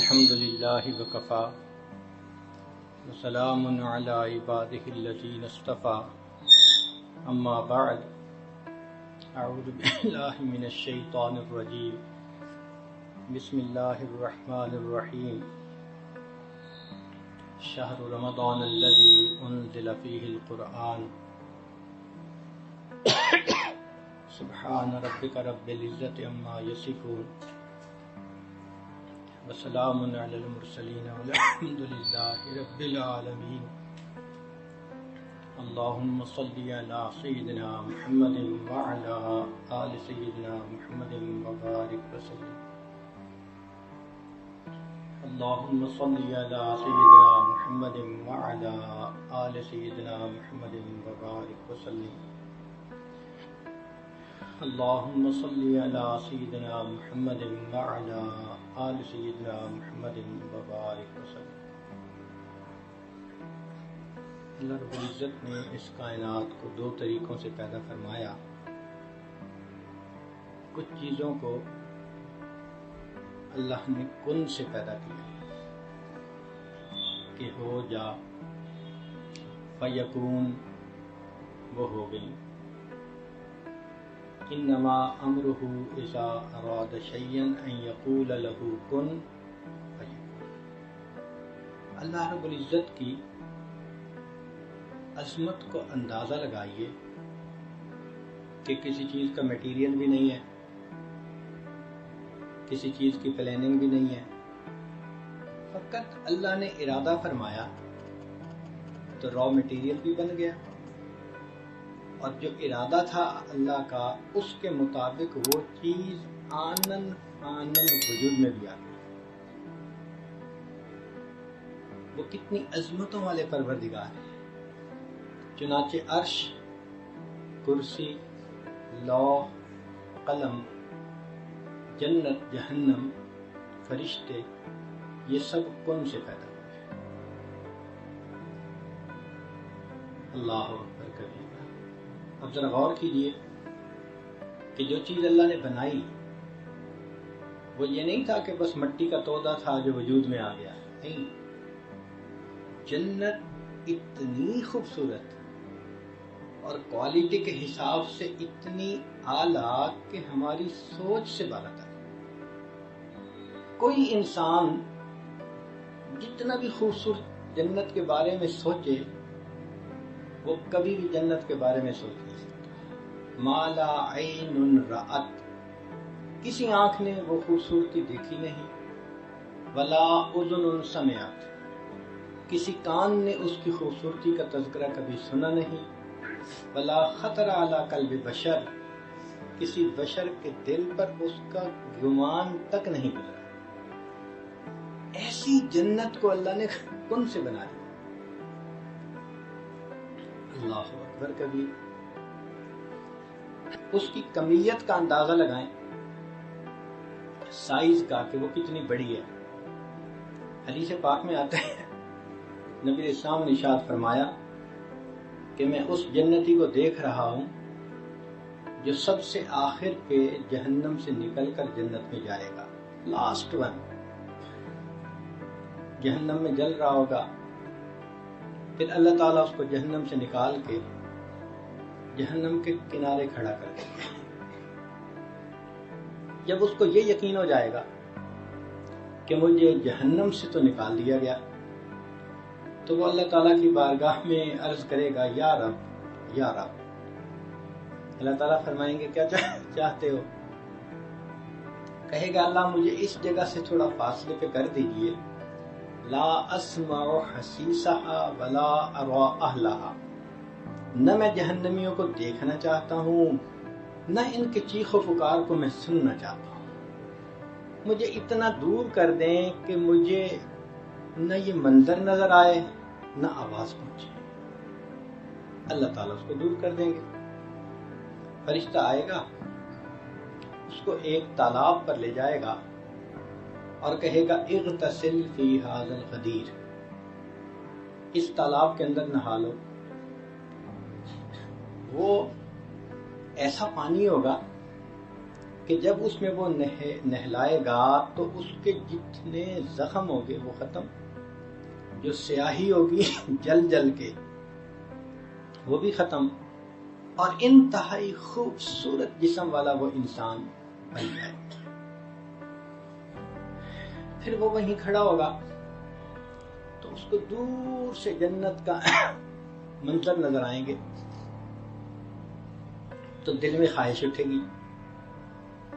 الحمد لله وكفى وسلام على عباده الذين اصطفى أما بعد أعوذ بالله من الشيطان الرجيم بسم الله الرحمن الرحيم شهر رمضان الذي أنزل فيه القرآن سبحان ربك رب العزة عما يصفون وسلام على المرسلين والحمد لله رب العالمين اللهم صل على سيدنا محمد وعلى آل سيدنا محمد وبارك وسلم اللهم صل على سيدنا محمد وعلى آل سيدنا محمد وبارك وسلم اللهم صل على سيدنا محمد وعلى آل سيدنا محمد وبارك وسلم۔ اللہ رب العزت نے اس کائنات کو دو طریقوں سے پیدا فرمایا۔ کچھ چیزوں کو اللہ نے کن سے پیدا کیا کہ ہو جا، فیکون، وہ ہو گئی۔ انما امرہ اذا اراد شیئا ان یقول له کن فیکون۔ اللہ رب العزت کی عظمت کو اندازہ لگائیے کہ کسی چیز کا میٹیریل بھی نہیں ہے، کسی چیز کی پلاننگ بھی نہیں ہے، فقط اللہ نے ارادہ فرمایا تو را میٹیریل بھی بن گیا، اور جو ارادہ تھا اللہ کا اس کے مطابق وہ چیز آنن فانن وجود میں بھی آ گئی۔ وہ کتنی عظمتوں والے پروردگار ہیں۔ چنانچہ عرش، کرسی، لوح، قلم، جنت، جہنم، فرشتے، یہ سب کون سے پیدا ہوئے؟ اللہ اکبر کبیرہ۔ اب ذرا غور کیجئے کہ جو چیز اللہ نے بنائی وہ یہ نہیں تھا کہ بس مٹی کا تودا تھا جو وجود میں آ گیا، نہیں۔ جنت اتنی خوبصورت اور کوالٹی کے حساب سے اتنی اعلیٰ کہ ہماری سوچ سے بالاتر ہے۔ کوئی انسان جتنا بھی خوبصورت جنت کے بارے میں سوچے وہ کبھی بھی جنت کے بارے میں سوچ نہیں سکتا۔ ما لا عین رأت، کسی آنکھ نے وہ خوبصورتی دیکھی نہیں، ولا اذن سمعت، کسی کان نے اس کی خوبصورتی کا تذکرہ کبھی سنا نہیں، ولا خطر علی قلب بشر، کسی بشر کے دل پر اس کا گمان تک نہیں گزرا۔ ایسی جنت کو اللہ نے کن سے بنا دیا۔ اللہ اکبر کبیر۔ اس کی کمیت کا اندازہ لگائیں، سائز کا کہ وہ کتنی بڑی ہے۔ حدیث پاک میں آتا ہے، نبی علیہ السلام نے ارشاد فرمایا کہ میں اس جنتی کو دیکھ رہا ہوں جو سب سے آخر پہ جہنم سے نکل کر جنت میں جائے گا، لاسٹ ون، جہنم میں جل رہا ہوگا، پھر اللہ تعالیٰ اس کو جہنم سے نکال کے جہنم کے کنارے کھڑا کر دیں گے۔ جب اس کو یہ یقین ہو جائے گا کہ مجھے جہنم سے تو نکال دیا گیا، تو وہ اللہ تعالیٰ کی بارگاہ میں عرض کرے گا، یا رب یا رب۔ اللہ تعالیٰ فرمائیں گے، کیا چاہتے ہو؟ کہے گا، اللہ مجھے اس جگہ سے تھوڑا فاصلے پہ کر دیجئے، لا اسمع حسیسها ولا ارى اهلها، نہ میں جہنمیوں کو دیکھنا چاہتا ہوں نہ ان کے چیخ و پکار کو میں سننا چاہتا ہوں۔ مجھے اتنا دور کر دیں کہ مجھے نہ یہ منظر نظر آئے نہ آواز پہنچے۔ اللہ تعالیٰ اس کو دور کر دیں گے۔ فرشتہ آئے گا، اس کو ایک تالاب پر لے جائے گا اور کہے گا، اغتسل فی ھذا الغدیر، اس تالاب کے اندر نہا لو۔ وہ ایسا پانی ہوگا کہ جب اس میں وہ نہلائے گا تو اس کے جتنے زخم ہوں گے وہ ختم، جو سیاہی ہوگی جل جل کے وہ بھی ختم، اور انتہائی خوبصورت جسم والا وہ انسان بن جائے۔ پھر وہ وہیں کھڑا ہوگا تو اس کو دور سے جنت کا منظر نظر آئیں گے، تو دل میں خواہش اٹھے گی،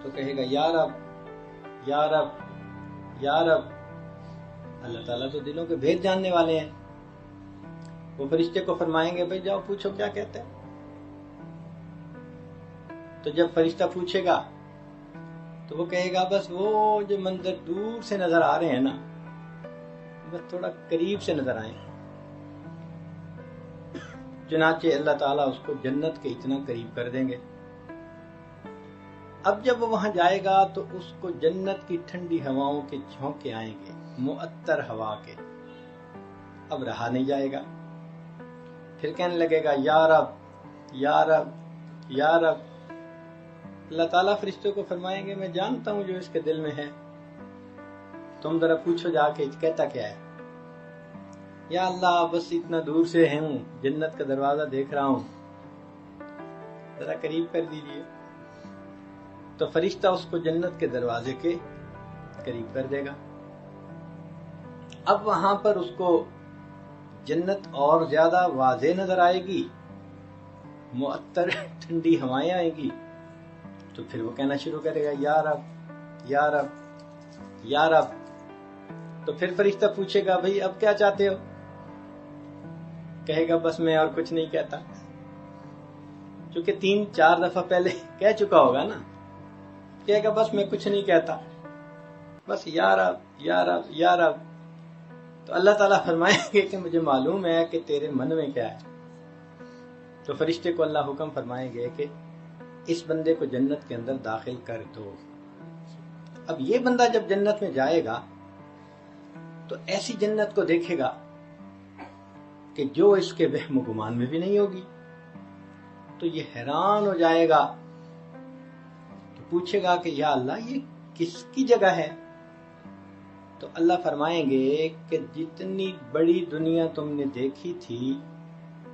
تو کہے گا یا رب یا رب یا رب۔ اللہ تعالیٰ تو دلوں کے بھید جاننے والے ہیں، وہ فرشتے کو فرمائیں گے بھئی جاؤ پوچھو کیا کہتا ہے۔ تو جب فرشتہ پوچھے گا تو وہ کہے گا بس وہ جو منظر دور سے نظر آ رہے ہیں نا، بس تھوڑا قریب سے نظر آئیں۔ چنانچہ اللہ تعالیٰ اس کو جنت کے اتنا قریب کر دیں گے۔ اب جب وہ وہاں جائے گا تو اس کو جنت کی ٹھنڈی ہواؤں کے جھونکے آئیں گے، معطر ہوا کے، اب رہا نہیں جائے گا، پھر کہنے لگے گا یا رب یا رب یا رب۔ اللہ تعالیٰ فرشتوں کو فرمائیں گے میں جانتا ہوں جو اس کے دل میں ہے، تم ذرا پوچھو جا کے کہتا کیا ہے۔ یا اللہ بس اتنا دور سے ہوں، جنت کا دروازہ دیکھ رہا ہوں، ذرا قریب کر دیجئے۔ تو فرشتہ اس کو جنت کے دروازے کے قریب کر دے گا۔ اب وہاں پر اس کو جنت اور زیادہ واضح نظر آئے گی، معطر ٹھنڈی ہوائیں آئیں گی، تو پھر وہ کہنا شروع کرے گا یا رب یا رب یا رب۔ تو پھر فرشتہ پوچھے گا بھئی اب کیا چاہتے ہو؟ کہے گا بس میں اور کچھ نہیں کہتا، چونکہ 3-4 دفعہ پہلے کہہ چکا ہوگا نا، کہے گا بس میں کچھ نہیں کہتا، بس یا رب یا رب یا رب۔ تو اللہ تعالیٰ فرمائیں گے کہ مجھے معلوم ہے کہ تیرے من میں کیا ہے۔ تو فرشتے کو اللہ حکم فرمائیں گے کہ اس بندے کو جنت کے اندر داخل کر دو۔ اب یہ بندہ جب جنت میں جائے گا تو ایسی جنت کو دیکھے گا کہ جو اس کے وہم و گمان میں بھی نہیں ہوگی، تو یہ حیران ہو جائے گا، تو پوچھے گا کہ یا اللہ یہ کس کی جگہ ہے؟ تو اللہ فرمائیں گے کہ جتنی بڑی دنیا تم نے دیکھی تھی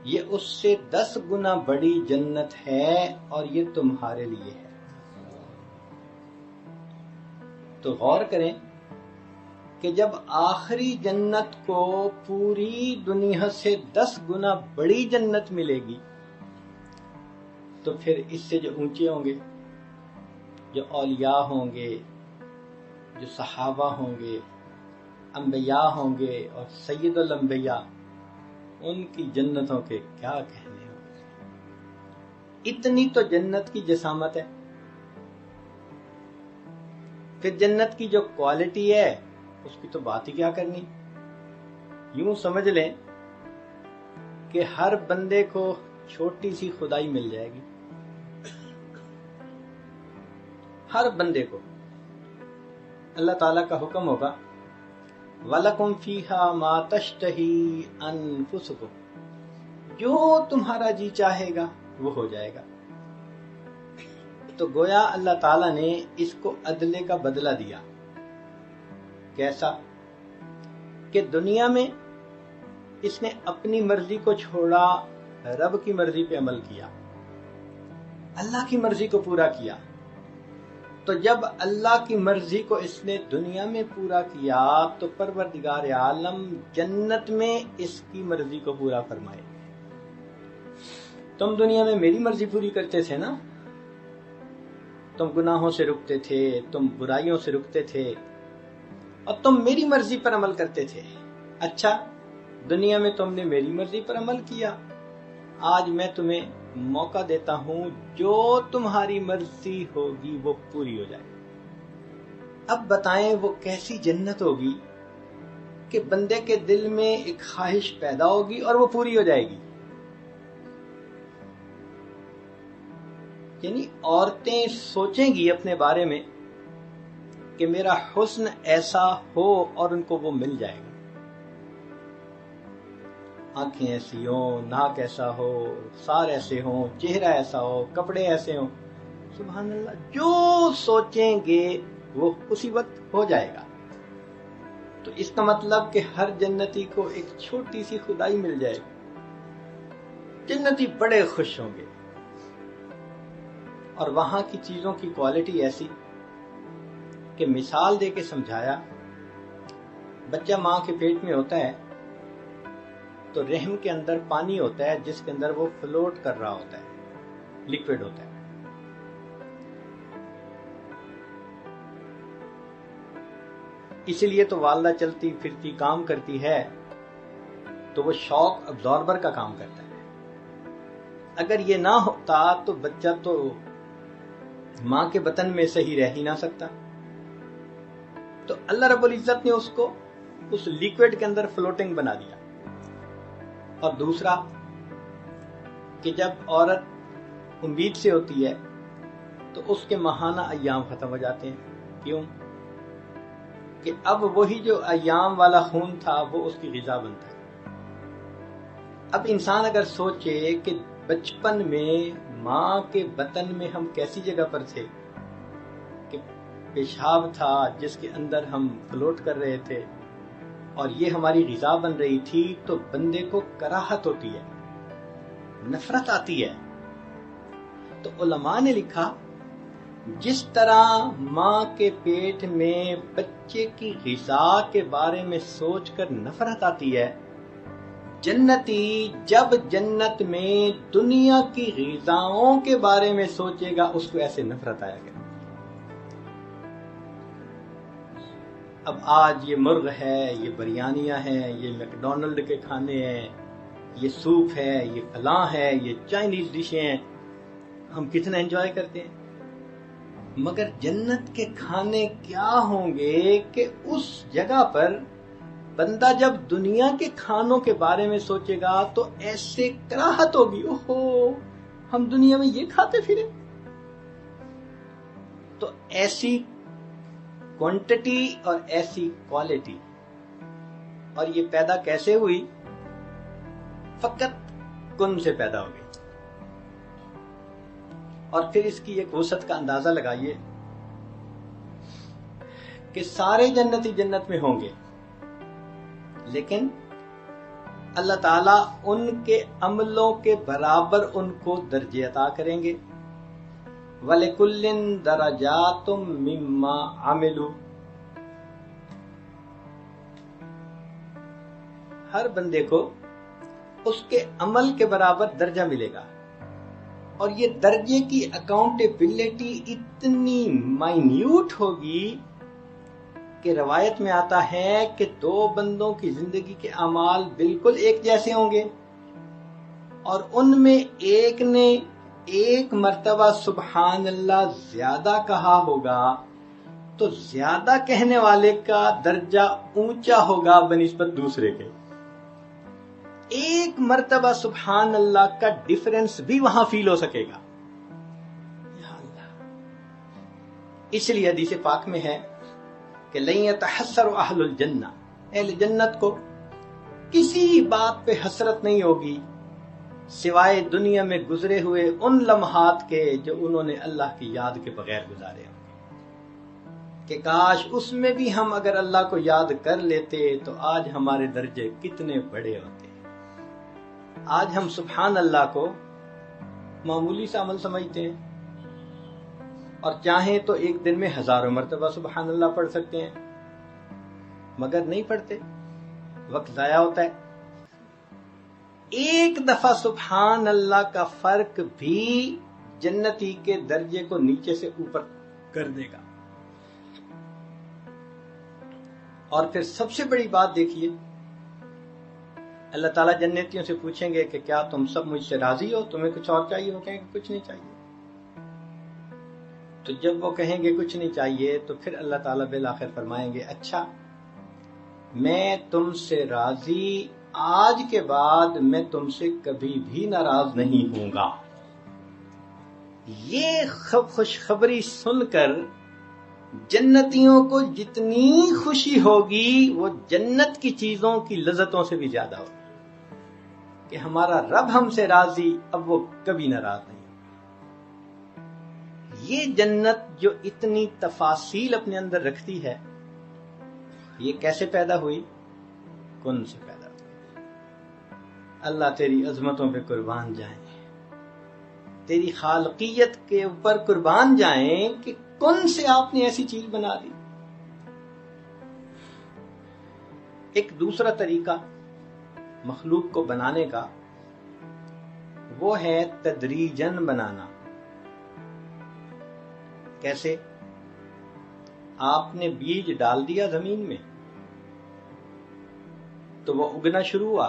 یہ اس سے 10 گنا بڑی جنت ہے اور یہ تمہارے لیے ہے۔ تو غور کریں کہ جب آخری جنت کو پوری دنیا سے 10 گنا بڑی جنت ملے گی تو پھر اس سے جو اونچے ہوں گے، جو اولیاء ہوں گے، جو صحابہ ہوں گے، انبیاء ہوں گے اور سید الانبیاء، ان کی جنتوں کے کیا کہنے ہوں گے۔ اتنی تو جنت کی جسامت ہے۔ پھر جنت کی جو کوالٹی ہے اس کی تو بات ہی کیا کرنی۔ یوں سمجھ لیں کہ ہر بندے کو چھوٹی سی خدائی مل جائے گی، ہر بندے کو اللہ تعالیٰ کا حکم ہوگا وَلَكُمْ فِيهَا مَا تَشْتَهِي أَنفُسُكُمْ، جو تمہارا جی چاہے گا وہ ہو جائے گا۔ تو گویا اللہ تعالیٰ نے اس کو عدلے کا بدلہ دیا۔ کیسا؟ کہ دنیا میں اس نے اپنی مرضی کو چھوڑا، رب کی مرضی پہ عمل کیا، اللہ کی مرضی کو پورا کیا۔ تو جب اللہ کی مرضی کو اس نے دنیا میں پورا کیا تو پروردگار عالم جنت میں اس کی مرضی کو پورا فرمائے۔ تم دنیا میں میری مرضی پوری کرتے تھے نا، تم گناہوں سے رکتے تھے، تم برائیوں سے رکتے تھے اور تم میری مرضی پر عمل کرتے تھے۔ اچھا، دنیا میں تم نے میری مرضی پر عمل کیا، آج میں تمہیں موقع دیتا ہوں جو تمہاری مرضی ہوگی وہ پوری ہو جائے۔ اب بتائیں وہ کیسی جنت ہوگی کہ بندے کے دل میں ایک خواہش پیدا ہوگی اور وہ پوری ہو جائے گی۔ یعنی عورتیں سوچیں گی اپنے بارے میں کہ میرا حسن ایسا ہو اور ان کو وہ مل جائے گا، آنکھیں ایسی ہوں، ناک ایسا ہو، سار ایسے ہوں، چہرہ ایسا ہو، کپڑے ایسے ہوں، سبحان اللہ، جو سوچیں گے وہ اسی وقت ہو جائے گا۔ تو اس کا مطلب کہ ہر جنتی کو ایک چھوٹی سی خدائی مل جائے گی، جنتی بڑے خوش ہوں گے، اور وہاں کی چیزوں کی کوالٹی ایسی کہ مثال دے کے سمجھایا، بچہ ماں کے پیٹ میں ہوتا ہے تو رحم کے اندر پانی ہوتا ہے جس کے اندر وہ فلوٹ کر رہا ہوتا ہے، لیکوڈ ہوتا ہے۔ اسی لیے تو والدہ چلتی پھرتی کام کرتی ہے تو وہ شاک ابزاربر کا کام کرتا ہے۔ اگر یہ نہ ہوتا تو بچہ تو ماں کے بطن میں صحیح رہ ہی نہ سکتا۔ تو اللہ رب العزت نے اس کو اس لیکوڈ کے اندر فلوٹنگ بنا دیا۔ اور دوسرا کہ جب عورت امید سے ہوتی ہے تو اس کے ماہانہ ایام ختم ہو جاتے ہیں۔ کیوں؟ کہ اب وہی جو ایام والا خون تھا وہ اس کی غذا بنتا ہے۔ اب انسان اگر سوچے کہ بچپن میں ماں کے بطن میں ہم کیسی جگہ پر تھے کہ پیشاب تھا جس کے اندر ہم فلوٹ کر رہے تھے اور یہ ہماری غذا بن رہی تھی، تو بندے کو کراہت ہوتی ہے، نفرت آتی ہے۔ تو علماء نے لکھا جس طرح ماں کے پیٹ میں بچے کی غذا کے بارے میں سوچ کر نفرت آتی ہے، جنتی جب جنت میں دنیا کی غذاؤں کے بارے میں سوچے گا اس کو ایسے نفرت آیا گیا۔ اب آج یہ مرغ ہے، یہ بریانیاں ہیں، یہ میکڈونلڈ کے کھانے ہیں، یہ سوپ ہے، یہ فلاں ہے، یہ چائنیز ڈشیں ہیں، ہم کتنا انجوائے کرتے ہیں۔ مگر جنت کے کھانے کیا ہوں گے کہ اس جگہ پر بندہ جب دنیا کے کھانوں کے بارے میں سوچے گا تو ایسے کراہت ہوگی، اوہو ہم دنیا میں یہ کھاتے پھرے۔ تو ایسی کوانٹٹی اور ایسی کوالٹی، اور یہ پیدا کیسے ہوئی؟ فقط کن سے پیدا ہو گئی۔ اور پھر اس کی ایک وسعت کا اندازہ لگائیے کہ سارے جنتی جنت میں ہوں گے، لیکن اللہ تعالیٰ ان کے عملوں کے برابر ان کو درجے عطا کریں گے۔ وَلِكُلٍّ دَرَجَاتٌ مِّمَّا عَمِلُوا، ہر بندے کو اس کے عمل کے برابر درجہ ملے گا۔ اور یہ درجے کی اکاؤنٹیبلٹی اتنی مائنیوٹ ہوگی کہ روایت میں آتا ہے کہ دو بندوں کی زندگی کے اعمال بالکل ایک جیسے ہوں گے، اور ان میں ایک نے ایک مرتبہ سبحان اللہ زیادہ کہا ہوگا تو زیادہ کہنے والے کا درجہ اونچا ہوگا بنسبت دوسرے کے۔ ایک مرتبہ سبحان اللہ کا ڈیفرنس بھی وہاں فیل ہو سکے گا۔ یا اللہ، اس لیے حدیث پاک میں ہے کہ لن يتحسر اہل الجنہ، اہل جنت کو کسی بات پہ حسرت نہیں ہوگی سوائے دنیا میں گزرے ہوئے ان لمحات کے جو انہوں نے اللہ کی یاد کے بغیر گزارے ہوں گے، کہ کاش اس میں بھی ہم اگر اللہ کو یاد کر لیتے تو آج ہمارے درجے کتنے بڑے ہوتے۔ آج ہم سبحان اللہ کو معمولی سا عمل سمجھتے ہیں، اور چاہیں تو ایک دن میں ہزاروں مرتبہ سبحان اللہ پڑھ سکتے ہیں، مگر نہیں پڑھتے، وقت ضائع ہوتا ہے۔ ایک دفعہ سبحان اللہ کا فرق بھی جنتی کے درجے کو نیچے سے اوپر کر دے گا۔ اور پھر سب سے بڑی بات دیکھیے، اللہ تعالیٰ جنتیوں سے پوچھیں گے کہ کیا تم سب مجھ سے راضی ہو، تمہیں کچھ اور چاہیے؟ وہ کہیں گے کچھ نہیں چاہیے۔ تو جب وہ کہیں گے کچھ نہیں چاہیے تو پھر اللہ تعالیٰ بالآخر فرمائیں گے اچھا میں تم سے راضی، آج کے بعد میں تم سے کبھی بھی ناراض نہیں ہوں گا۔ یہ خوشخبری سن کر جنتیوں کو جتنی خوشی ہوگی وہ جنت کی چیزوں کی لذتوں سے بھی زیادہ ہوگی، کہ ہمارا رب ہم سے راضی، اب وہ کبھی ناراض نہیں۔ یہ جنت جو اتنی تفاصیل اپنے اندر رکھتی ہے، یہ کیسے پیدا ہوئی؟ کن سے پیدا ہوئی۔ اللہ تیری عظمتوں پہ قربان جائیں، تیری خالقیت کے اوپر قربان جائیں کہ کن سے آپ نے ایسی چیز بنا دی۔ ایک دوسرا طریقہ مخلوق کو بنانے کا وہ ہے تدریجن بنانا۔ کیسے؟ آپ نے بیج ڈال دیا زمین میں تو وہ اگنا شروع ہوا،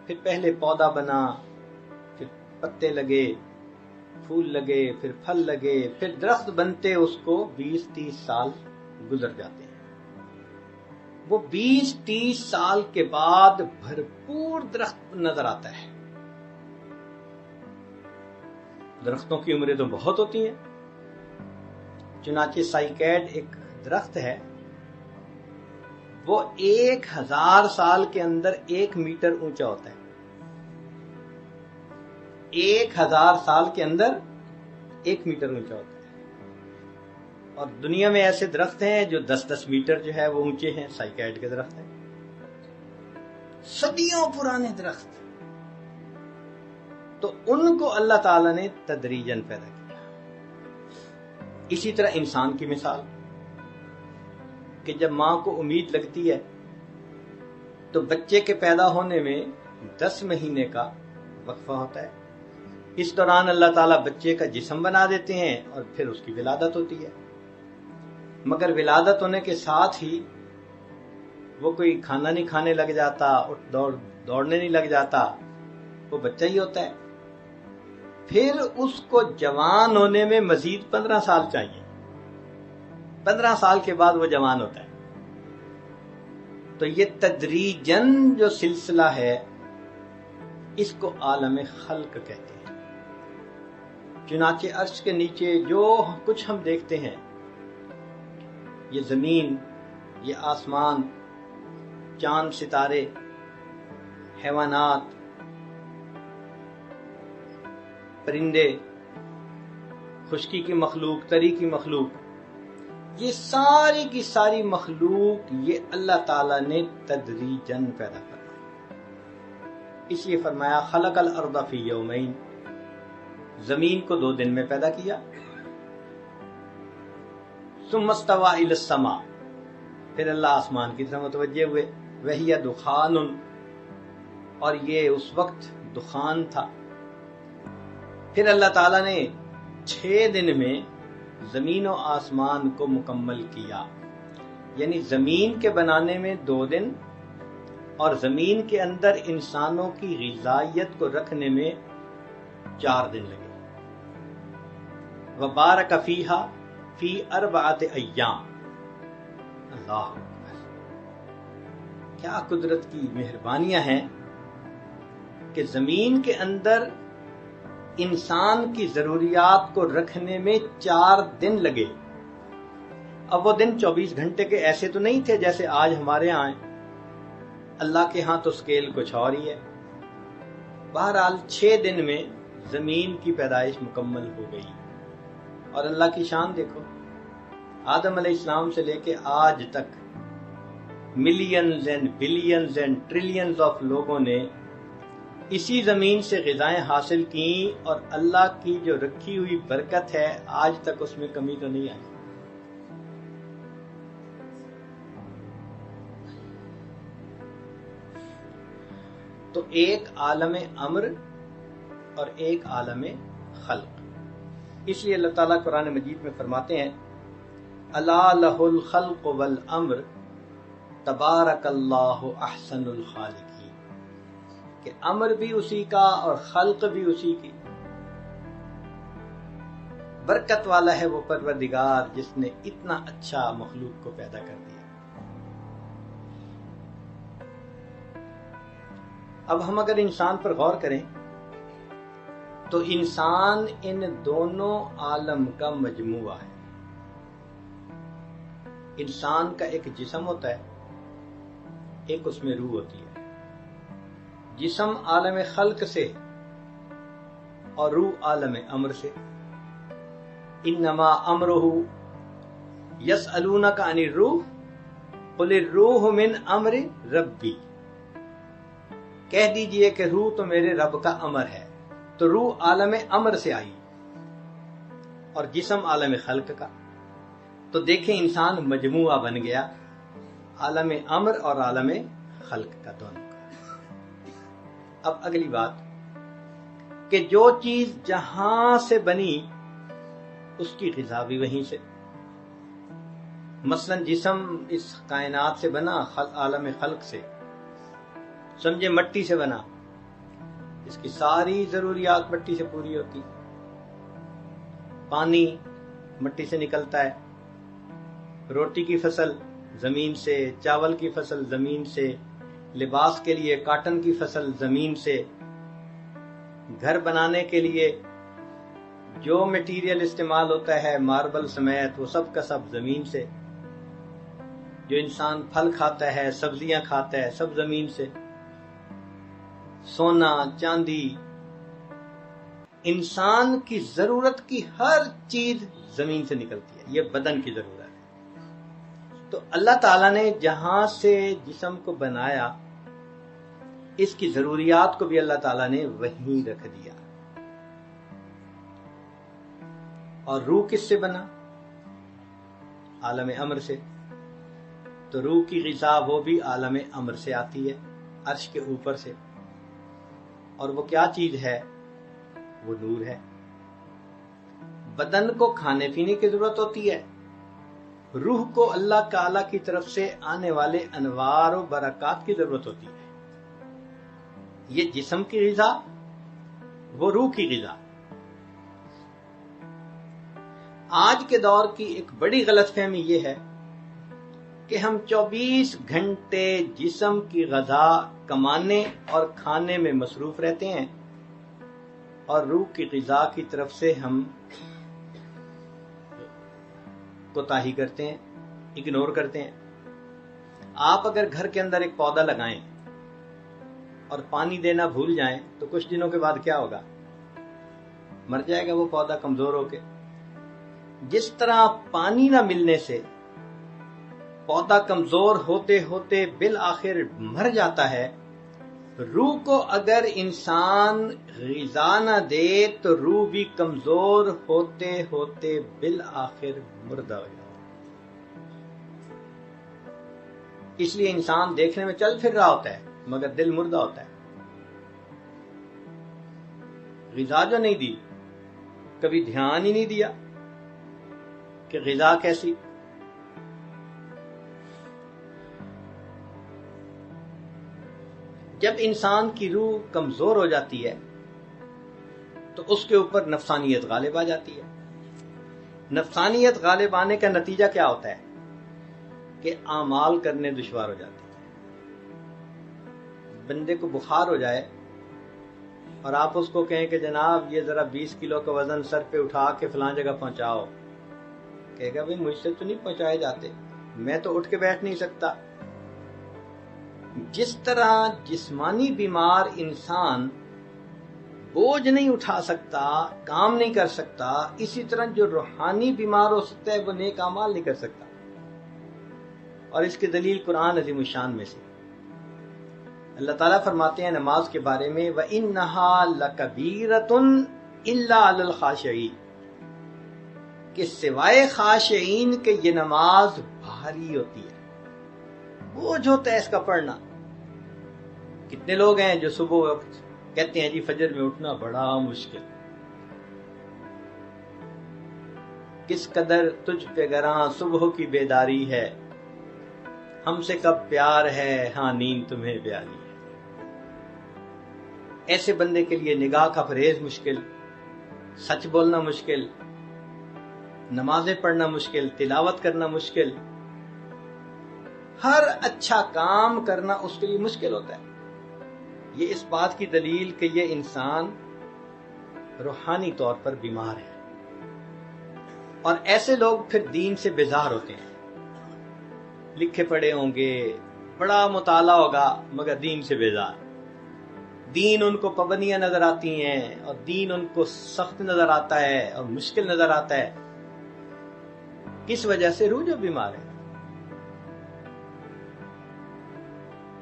پھر پہلے پودا بنا، پھر پتے لگے، پھول لگے، پھر پھل لگے، پھر درخت بنتے اس کو 20-30 سال گزر جاتے ہیں۔ وہ 20-30 سال کے بعد بھرپور درخت نظر آتا ہے۔ درختوں کی عمریں تو بہت ہوتی ہیں، چنانچہ سائیکیڈ ایک درخت ہے، وہ 1000 سال کے اندر 1 میٹر اونچا ہوتا ہے۔ 1000 سال کے اندر 1 میٹر اونچا ہوتا ہے، اور دنیا میں ایسے درخت ہیں جو 10-10 میٹر جو ہے وہ اونچے ہیں، سائیکیڈ کے درخت ہیں، صدیوں پرانے درخت۔ تو ان کو اللہ تعالیٰ نے تدریجن پیدا کیا۔ اسی طرح انسان کی مثال کہ جب ماں کو امید لگتی ہے تو بچے کے پیدا ہونے میں 10 مہینے کا وقفہ ہوتا ہے۔ اس دوران اللہ تعالیٰ بچے کا جسم بنا دیتے ہیں اور پھر اس کی ولادت ہوتی ہے، مگر ولادت ہونے کے ساتھ ہی وہ کوئی کھانا نہیں کھانے لگ جاتا، دوڑنے نہیں لگ جاتا، وہ بچہ ہی ہوتا ہے۔ پھر اس کو جوان ہونے میں مزید 15 سال چاہیے، 15 سال کے بعد وہ جوان ہوتا ہے۔ تو یہ تدریجن جو سلسلہ ہے اس کو عالم خلق کہتے ہیں۔ چنانچہ عرش کے نیچے جو کچھ ہم دیکھتے ہیں، یہ زمین، یہ آسمان، چاند ستارے، حیوانات، پرندے، خشکی کی مخلوق، تری کی مخلوق، یہ ساری کی ساری مخلوق یہ اللہ تعالیٰ نے تدریجن پیدا کرنا۔ اس لیے فرمایا خلق الارض فی یومین، زمین کو 2 دن میں پیدا کیا۔ ثم استوى الی السماء، پھر اللہ آسمان کی طرف متوجہ ہوئے، وہی دخان، اور یہ اس وقت دخان تھا۔ پھر اللہ تعالیٰ نے 6 دن میں زمین و آسمان کو مکمل کیا، یعنی زمین کے بنانے میں 2 دن اور زمین کے اندر انسانوں کی غذائیت کو رکھنے میں 4 دن لگے۔ وبارک فیہا فی 4 ایام۔ اللہ اکبر، کیا قدرت کی مہربانیاں ہیں کہ زمین کے اندر انسان کی ضروریات کو رکھنے میں 4 دن لگے۔ اب وہ دن 24 گھنٹے کے ایسے تو نہیں تھے جیسے آج ہمارے ہاں ہیں، اللہ کے ہاں تو سکیل کچھ اور ہی ہے۔ بہرحال 6 دن میں زمین کی پیدائش مکمل ہو گئی، اور اللہ کی شان دیکھو، آدم علیہ السلام سے لے کے آج تک millions and billions and trillions of لوگوں نے اسی زمین سے غذائیں حاصل کی، اور اللہ کی جو رکھی ہوئی برکت ہے آج تک اس میں کمی تو نہیں آئی۔ تو ایک عالم امر اور ایک عالم خلق۔ اس لیے اللہ تعالیٰ قرآن مجید میں فرماتے ہیں الا لہ الخلق والامر تبارک اللہ احسن الخالقین، کہ امر بھی اسی کا اور خلق بھی اسی کی۔ برکت والا ہے وہ پروردگار جس نے اتنا اچھا مخلوق کو پیدا کر دیا۔ اب ہم اگر انسان پر غور کریں تو انسان ان دونوں عالم کا مجموعہ ہے۔ انسان کا ایک جسم ہوتا ہے، ایک اس میں روح ہوتی ہے۔ جسم عالم خلق سے اور روح عالم امر سے۔ انما امرہ یسألونک عن الروح قل الروح من امر ربی، کہہ دیجئے کہ روح تو میرے رب کا امر ہے. تو روح عالم امر سے آئی اور جسم عالم خلق کا. تو دیکھیں انسان مجموعہ بن گیا عالم امر اور عالم خلق کا دونوں کا. اب اگلی بات کہ جو چیز جہاں سے بنی اس کی غذا بھی وہیں سے. مثلا جسم اس کائنات سے بنا عالم خلق سے، سمجھے مٹی سے بنا، اس کی ساری ضروریات مٹی سے پوری ہوتی. پانی مٹی سے نکلتا ہے، روٹی کی فصل زمین سے، چاول کی فصل زمین سے، لباس کے لیے کاٹن کی فصل زمین سے، گھر بنانے کے لیے جو میٹیریل استعمال ہوتا ہے ماربل سمیت وہ سب کا سب زمین سے. جو انسان پھل کھاتا ہے، سبزیاں کھاتا ہے، سب زمین سے. سونا چاندی، انسان کی ضرورت کی ہر چیز زمین سے نکلتی ہے. یہ بدن کی ضرورت ہے. تو اللہ تعالیٰ نے جہاں سے جسم کو بنایا اس کی ضروریات کو بھی اللہ تعالیٰ نے وہیں رکھ دیا. اور روح کس سے بنا؟ عالم امر سے. تو روح کی غذا وہ بھی عالم امر سے آتی ہے، عرش کے اوپر سے. اور وہ کیا چیز ہے؟ وہ نور ہے. بدن کو کھانے پینے کی ضرورت ہوتی ہے، روح کو اللہ تعالی کی طرف سے آنے والے انوار و برکات کی ضرورت ہوتی ہے. یہ جسم کی غذا، وہ روح کی غذا. آج کے دور کی ایک بڑی غلط فہمی یہ ہے کہ ہم 24 گھنٹے جسم کی غذا کمانے اور کھانے میں مصروف رہتے ہیں اور روح کی غذا کی طرف سے ہم کوتاہی کرتے ہیں، اگنور کرتے ہیں. آپ اگر گھر کے اندر ایک پودا لگائیں اور پانی دینا بھول جائیں تو کچھ دنوں کے بعد کیا ہوگا؟ مر جائے گا وہ پودا کمزور ہو کے. جس طرح پانی نہ ملنے سے پودا کمزور ہوتے ہوتے بالآخر مر جاتا ہے، روح کو اگر انسان غذا نہ دے تو روح بھی کمزور ہوتے ہوتے بالآخر مردہ ہو جاتا ہے. اس لیے انسان دیکھنے میں چل پھر رہا ہوتا ہے مگر دل مردہ ہوتا ہے. غذا جو نہیں دی، کبھی دھیان ہی نہیں دیا کہ غذا کیسی. جب انسان کی روح کمزور ہو جاتی ہے تو اس کے اوپر نفسانیت غالب آ جاتی ہے. نفسانیت غالب آنے کا نتیجہ کیا ہوتا ہے کہ اعمال کرنے دشوار ہو جاتے ہیں. بندے کو بخار ہو جائے اور آپ اس کو کہیں کہ جناب یہ ذرا 20 کلو کا وزن سر پہ اٹھا کے فلاں جگہ پہنچاؤ، کہے گا بھئی مجھ سے تو نہیں پہنچائے جاتے، میں تو اٹھ کے بیٹھ نہیں سکتا. جس طرح جسمانی بیمار انسان بوجھ نہیں اٹھا سکتا، کام نہیں کر سکتا، اسی طرح جو روحانی بیمار ہو سکتا ہے وہ نیک اعمال نہیں کر سکتا. اور اس کی دلیل قرآن عظیم الشان میں سے اللہ تعالیٰ فرماتے ہیں نماز کے بارے میں وَإِنَّهَا لَكَبِيرَةٌ إِلَّا عَلَى الْخَاشِعِينَ، کہ سوائے خاشعین کہ یہ نماز بھاری ہوتی ہے، بوجھ ہوتا ہے اس کا پڑھنا. کتنے لوگ ہیں جو صبح وقت کہتے ہیں جی فجر میں اٹھنا بڑا مشکل، کس قدر تجھ پہ گراں صبح کی بیداری ہے، ہم سے کب پیار ہے ہاں نیند تمہیں پیاری ہے. ایسے بندے کے لیے نگاہ کا پرہیز مشکل، سچ بولنا مشکل، نمازیں پڑھنا مشکل، تلاوت کرنا مشکل، ہر اچھا کام کرنا اس کے لیے مشکل ہوتا ہے. یہ اس بات کی دلیل کہ یہ انسان روحانی طور پر بیمار ہے. اور ایسے لوگ پھر دین سے بیزار ہوتے ہیں. لکھے پڑھے ہوں گے، بڑا مطالعہ ہوگا مگر دین سے بیزار. دین ان کو پابندیاں نظر آتی ہیں اور دین ان کو سخت نظر آتا ہے اور مشکل نظر آتا ہے. کس وجہ سے؟ روح جو بیمار ہے.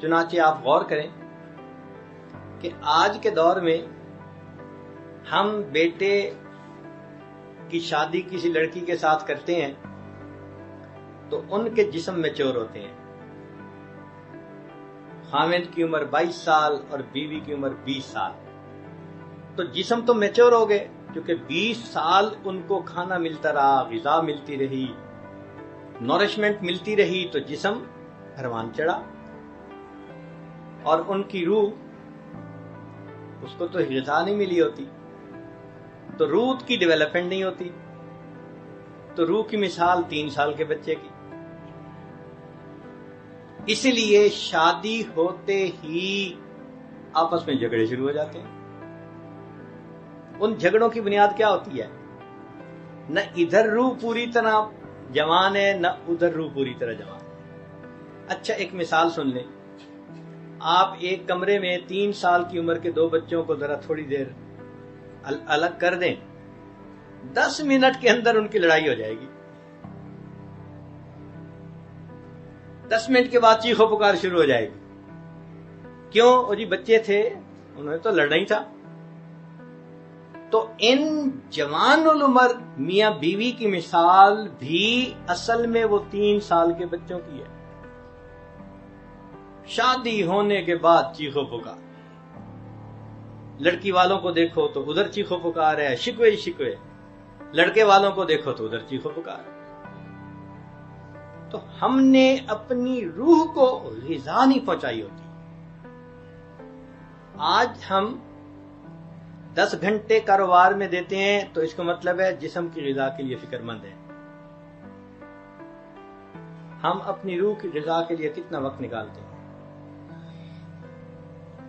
چنانچہ آپ غور کریں کہ آج کے دور میں ہم بیٹے کی شادی کسی لڑکی کے ساتھ کرتے ہیں تو ان کے جسم میچور ہوتے ہیں. خاوند کی عمر 22 سال اور بیوی کی عمر 20 سال. تو جسم تو میچور ہو گئے کیونکہ 20 سال ان کو کھانا ملتا رہا، غذا ملتی رہی، نورشمنٹ ملتی رہی، تو جسم پروان چڑھا. اور ان کی روح، اس کو تو غذا نہیں ملی ہوتی، تو روح کی ڈیولپمنٹ نہیں ہوتی. تو روح کی مثال 3 سال کے بچے کی. اسی لیے شادی ہوتے ہی آپس میں جھگڑے شروع ہو جاتے ہیں. ان جھگڑوں کی بنیاد کیا ہوتی ہے؟ نہ ادھر روح پوری طرح جوان ہے، نہ ادھر روح پوری طرح جوان ہے. اچھا ایک مثال سن لیں. آپ ایک کمرے میں 3 سال کی عمر کے 2 بچوں کو ذرا تھوڑی دیر الگ کر دیں، 10 منٹ کے اندر ان کی لڑائی ہو جائے گی. 10 منٹ کے بعد چیخو پکار شروع ہو جائے گی. کیوں؟ وہ جی بچے تھے، انہوں نے تو لڑنا ہی تھا. تو ان جوان العمر میاں بیوی کی مثال بھی اصل میں وہ 3 سال کے بچوں کی ہے. شادی ہونے کے بعد چیخو پکار. لڑکی والوں کو دیکھو تو ادھر چیخو پکار ہے، شکوے ہی شکوے. لڑکے والوں کو دیکھو تو ادھر چیخو پکار ہے. تو ہم نے اپنی روح کو غذا نہیں پہنچائی ہوتی. آج ہم 10 گھنٹے کاروبار میں دیتے ہیں تو اس کا مطلب ہے جسم کی غذا کے لیے فکر مند ہیں. ہم اپنی روح کی غذا کے لیے کتنا وقت نکالتے ہیں؟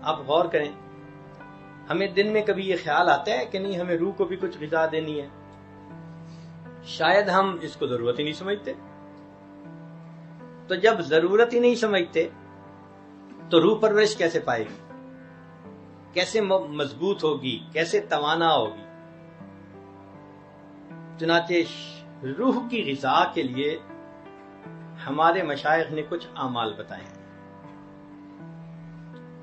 آپ غور کریں. ہمیں دن میں کبھی یہ خیال آتا ہے کہ نہیں ہمیں روح کو بھی کچھ غذا دینی ہے؟ شاید ہم اس کو ضرورت ہی نہیں سمجھتے. تو جب ضرورت ہی نہیں سمجھتے تو روح پرورش کیسے پائے گی؟ کیسے مضبوط ہوگی؟ کیسے توانا ہوگی؟ چنانچہ روح کی غذا کے لیے ہمارے مشائخ نے کچھ اعمال بتائے ہیں.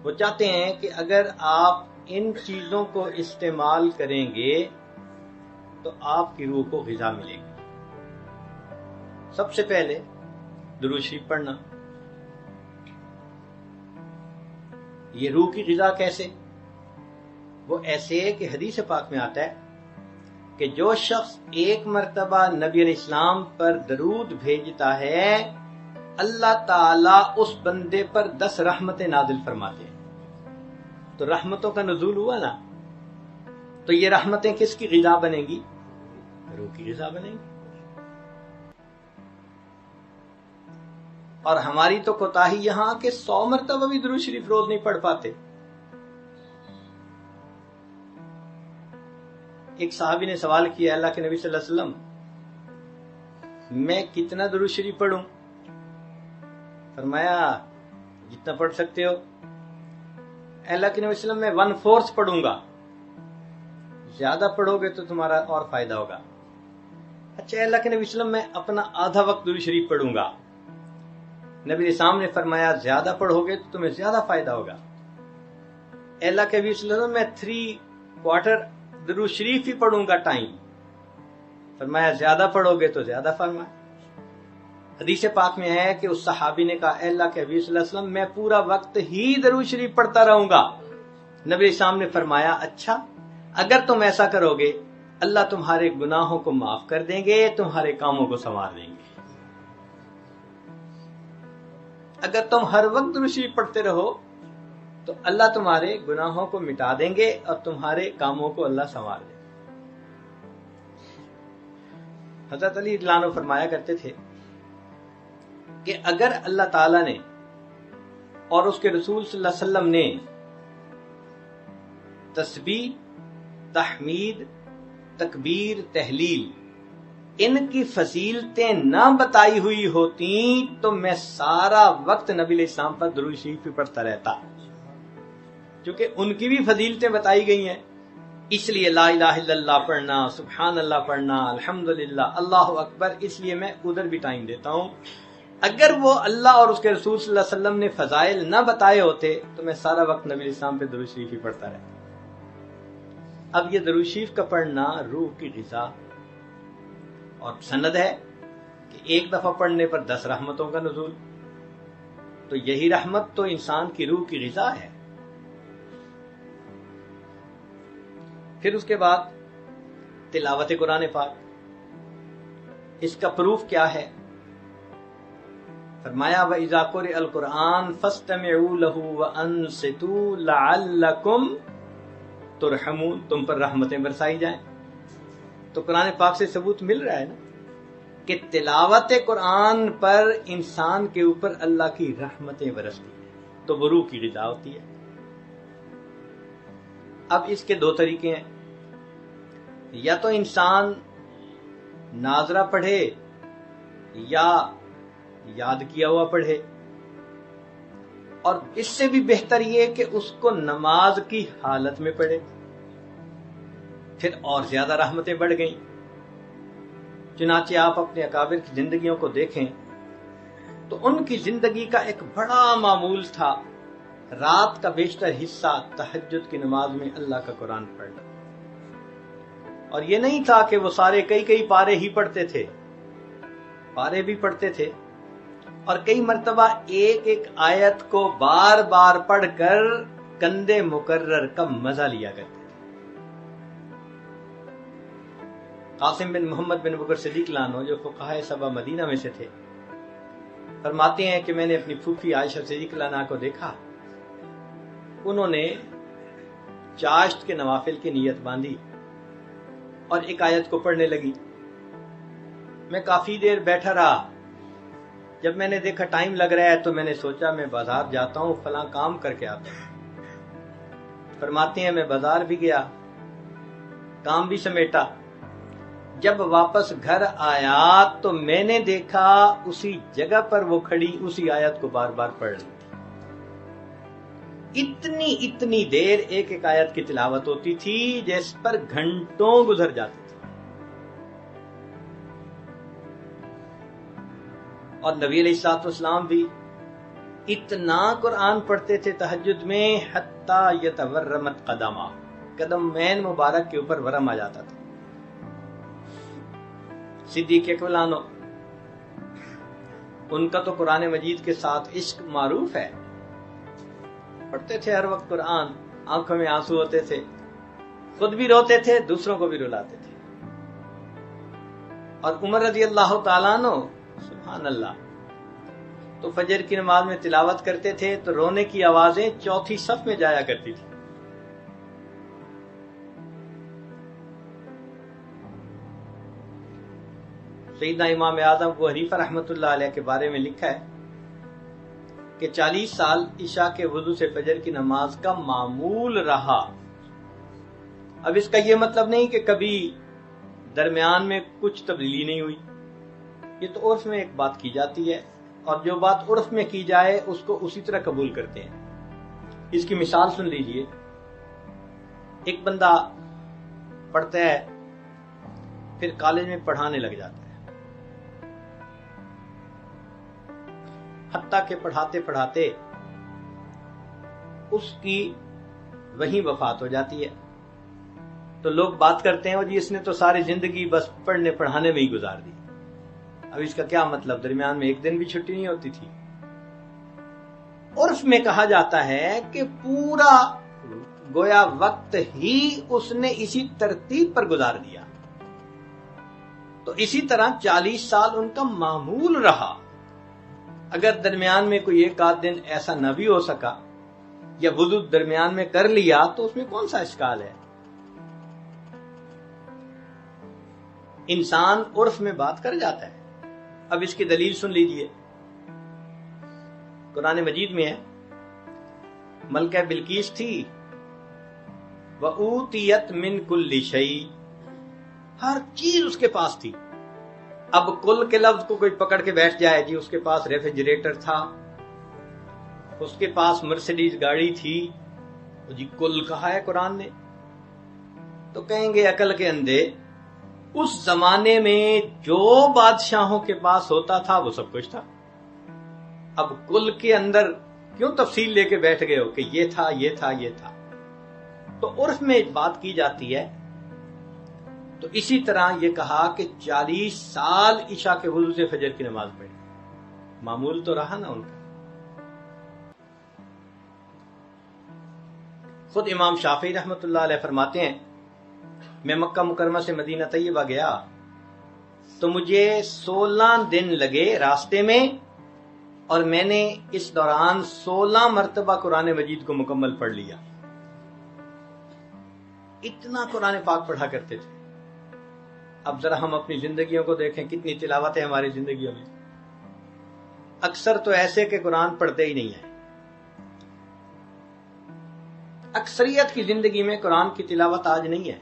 وہ چاہتے ہیں کہ اگر آپ ان چیزوں کو استعمال کریں گے تو آپ کی روح کو غذا ملے گی. سب سے پہلے درود شریف پڑھنا. یہ روح کی غذا کیسے؟ وہ ایسے کہ حدیث پاک میں آتا ہے کہ جو شخص ایک مرتبہ نبی علیہ السلام پر درود بھیجتا ہے اللہ تعالیٰ اس بندے پر 10 رحمتیں نازل فرماتے ہیں. تو رحمتوں کا نزول ہوا نا، تو یہ رحمتیں کس کی غذا بنیں گی؟ روح کی غذا بنیں گی. اور ہماری تو کوتاہی یہاں کہ 100 مرتبہ بھی درود شریف روز نہیں پڑھ پاتے. ایک صحابی نے سوال کیا اللہ کے نبی صلی اللہ علیہ وسلم میں کتنا درود شریف پڑھوں؟ فرمایا جتنا پڑھ سکتے ہو. اللہ کے نبی صلی اللہ علیہ وسلم میں 1/4 پڑھوں گا. زیادہ پڑھو گے تو تمہارا اور فائدہ ہوگا. اچھا اللہ کے نبی صلی اللہ علیہ وسلم میں اپنا آدھا وقت درود شریف پڑھوں گا. نبی اسلام نے فرمایا زیادہ پڑھو گے تو تمہیں زیادہ فائدہ ہوگا. اللہ کے نبی صلی اللہ علیہ وسلم میں 3/4 درود شریف ہی پڑھوں گا ٹائم. فرمایا زیادہ پڑھو گے تو زیادہ فرمایا. حدیث پاک میں ہے کہ اس صحابی نے کہا اے اللہ کے نبی صلی اللہ علیہ وسلم میں پورا وقت ہی درود شریف پڑھتا رہوں گا. نبی اسلام نے فرمایا اچھا اگر تم ایسا کرو گے اللہ تمہارے گناہوں کو معاف کر دیں گے، تمہارے کاموں کو سنوار دیں گے. اگر تم ہر وقت درود شریف پڑھتے رہو تو اللہ تمہارے گناہوں کو مٹا دیں گے اور تمہارے کاموں کو اللہ سنوار دیں گے. حضرت علی رضی اللہ عنہ فرمایا کرتے تھے کہ اگر اللہ تعالیٰ نے اور اس کے رسول صلی اللہ علیہ وسلم نے تسبیح، تحمید، تکبیر، تحلیل ان کی فضیلتیں نہ بتائی ہوئی ہوتی تو میں سارا وقت نبی علیہ السلام پر درود شریف پڑھتا رہتا. کیونکہ ان کی بھی فضیلتیں بتائی گئی ہیں، اس لیے لا الہ الا اللہ پڑھنا، سبحان اللہ پڑھنا، الحمدللہ، اللہ اکبر، اس لیے میں ادھر بھی ٹائم دیتا ہوں۔ اگر وہ اللہ اور اس کے رسول صلی اللہ علیہ وسلم نے فضائل نہ بتائے ہوتے تو میں سارا وقت نبی اسلام پہ درود شریف ہی پڑھتا رہتا۔ اب یہ درود شریف کا پڑھنا روح کی غذا، اور سند ہے کہ ایک دفعہ پڑھنے پر 10 رحمتوں کا نزول، تو یہی رحمت تو انسان کی روح کی غذا ہے۔ پھر اس کے بعد تلاوت قرآن پاک، اس کا پروف کیا ہے؟ فرمایا وَإِذَا قُرِئَ الْقُرْآنُ فَاسْتَمِعُوا لَهُ وَأَنصِتُوا لَعَلَّكُمْ تُرْحَمُونَ، تم پر رحمتیں برسائی جائیں۔ تو قرآن پاک سے ثبوت مل رہا ہے نا کہ تلاوت قرآن پر انسان کے اوپر اللہ کی رحمتیں برستی ہیں، تو وہ روح کی غذا ہوتی ہے۔ اب اس کے 2 طریقے ہیں، یا تو انسان ناظرہ پڑھے یا یاد کیا ہوا پڑھے، اور اس سے بھی بہتر یہ کہ اس کو نماز کی حالت میں پڑھے، پھر اور زیادہ رحمتیں بڑھ گئیں۔ چنانچہ آپ اپنے اکابر کی زندگیوں کو دیکھیں تو ان کی زندگی کا ایک بڑا معمول تھا رات کا بیشتر حصہ تہجد کی نماز میں اللہ کا قرآن پڑھنا۔ اور یہ نہیں تھا کہ وہ سارے کئی پارے ہی پڑھتے تھے، پارے بھی پڑھتے تھے، اور کئی مرتبہ ایک آیت کو بار بار پڑھ کر کندے مکرر کا مزہ لیا کرتے تھے۔ قاسم بن محمد بن بکر صدیق لانو جو فقہائے سبع مدینہ میں سے تھے، فرماتے ہیں کہ میں نے اپنی پھوپھی عائشہ صدیق لانہ کو دیکھا، انہوں نے چاشت کے نوافل کی نیت باندھی اور ایک آیت کو پڑھنے لگی۔ میں کافی دیر بیٹھا رہا، جب میں نے دیکھا ٹائم لگ رہا ہے تو میں نے سوچا میں بازار جاتا ہوں، فلاں کام کر کے آتا ہوں۔ فرماتے ہیں میں بازار بھی گیا، کام بھی سمیٹا، جب واپس گھر آیا تو میں نے دیکھا اسی جگہ پر وہ کھڑی اسی آیت کو بار بار پڑھ رہی تھی۔ اتنی دیر ایک آیت کی تلاوت ہوتی تھی جس پر گھنٹوں گزر جاتے تھے۔ اور نبی علیہ الصلوۃ والسلام بھی اتنا قرآن پڑھتے تھے تہجد میں حتی یتورمت قدمہ، قدمین مبارک کے اوپر ورم آ جاتا تھا۔ صدیق اکبر عنہ، ان کا تو قرآن مجید کے ساتھ عشق معروف ہے، پڑھتے تھے ہر وقت قرآن، آنکھوں میں آنسو ہوتے تھے، خود بھی روتے تھے، دوسروں کو بھی رلاتے تھے۔ اور عمر رضی اللہ تعالیٰ عنہ، سبحان اللہ، تو فجر کی نماز میں تلاوت کرتے تھے تو رونے کی آوازیں چوتھی صف میں جایا کرتی تھی۔ سیدنا امام اعظم ابو حنیفہ رحمۃ اللہ علیہ کے بارے میں لکھا ہے کہ 40 سال عشاء کے وضو سے فجر کی نماز کا معمول رہا۔ اب اس کا یہ مطلب نہیں کہ کبھی درمیان میں کچھ تبدیلی نہیں ہوئی، یہ تو عرف میں ایک بات کی جاتی ہے، اور جو بات عرف میں کی جائے اس کو اسی طرح قبول کرتے ہیں۔ اس کی مثال سن لیجئے، ایک بندہ پڑھتا ہے پھر کالج میں پڑھانے لگ جاتا ہے، حتیٰ کہ پڑھاتے پڑھاتے اس کی وہیں وفات ہو جاتی ہے، تو لوگ بات کرتے ہیں اور جی اس نے تو ساری زندگی بس پڑھنے پڑھانے میں ہی گزار دی۔ اب اس کا کیا مطلب؟ درمیان میں ایک دن بھی چھٹی نہیں ہوتی تھی؟ عرف میں کہا جاتا ہے کہ پورا گویا وقت ہی اس نے اسی ترتیب پر گزار دیا۔ تو اسی طرح 40 سال ان کا معمول رہا۔ اگر درمیان میں کوئی ایک آدھ دن ایسا نہ بھی ہو سکا یا وضو درمیان میں کر لیا تو اس میں کون سا اشکال ہے؟ انسان عرف میں بات کر جاتا ہے۔ اب اس کی دلیل سن لیجئے، قرآن مجید میں ہے ملکہ بلقیس تھی وَأُوتِيَتْ مِنْ كُلِّ شَيْءٍ، ہر چیز اس کے پاس تھی۔ اب کل کے لفظ کو کوئی پکڑ کے بیٹھ جائے، جی اس کے پاس ریفریجریٹر تھا، اس کے پاس مرسیڈیز گاڑی تھی، جی کل کہا ہے قرآن نے۔ تو کہیں گے عقل کے اندھے، اس زمانے میں جو بادشاہوں کے پاس ہوتا تھا وہ سب کچھ تھا، اب کل کے اندر کیوں تفصیل لے کے بیٹھ گئے ہو کہ یہ تھا یہ تھا یہ تھا؟ تو عرف میں ایک بات کی جاتی ہے. تو اسی طرح یہ کہا کہ 40 سال عشاء کے وضو سے فجر کی نماز پڑھی، معمول تو رہا نا ان کا. خود امام شافعی رحمۃ اللہ علیہ فرماتے ہیں، میں مکہ مکرمہ سے مدینہ طیبہ گیا تو مجھے 16 دن لگے راستے میں، اور میں نے اس دوران 16 مرتبہ قرآن مجید کو مکمل پڑھ لیا. اتنا قرآن پاک پڑھا کرتے تھے. اب ذرا ہم اپنی زندگیوں کو دیکھیں، کتنی تلاوت ہے ہماری زندگیوں میں. اکثر تو ایسے کہ قرآن پڑھتے ہی نہیں ہیں. اکثریت کی زندگی میں قرآن کی تلاوت آج نہیں ہے،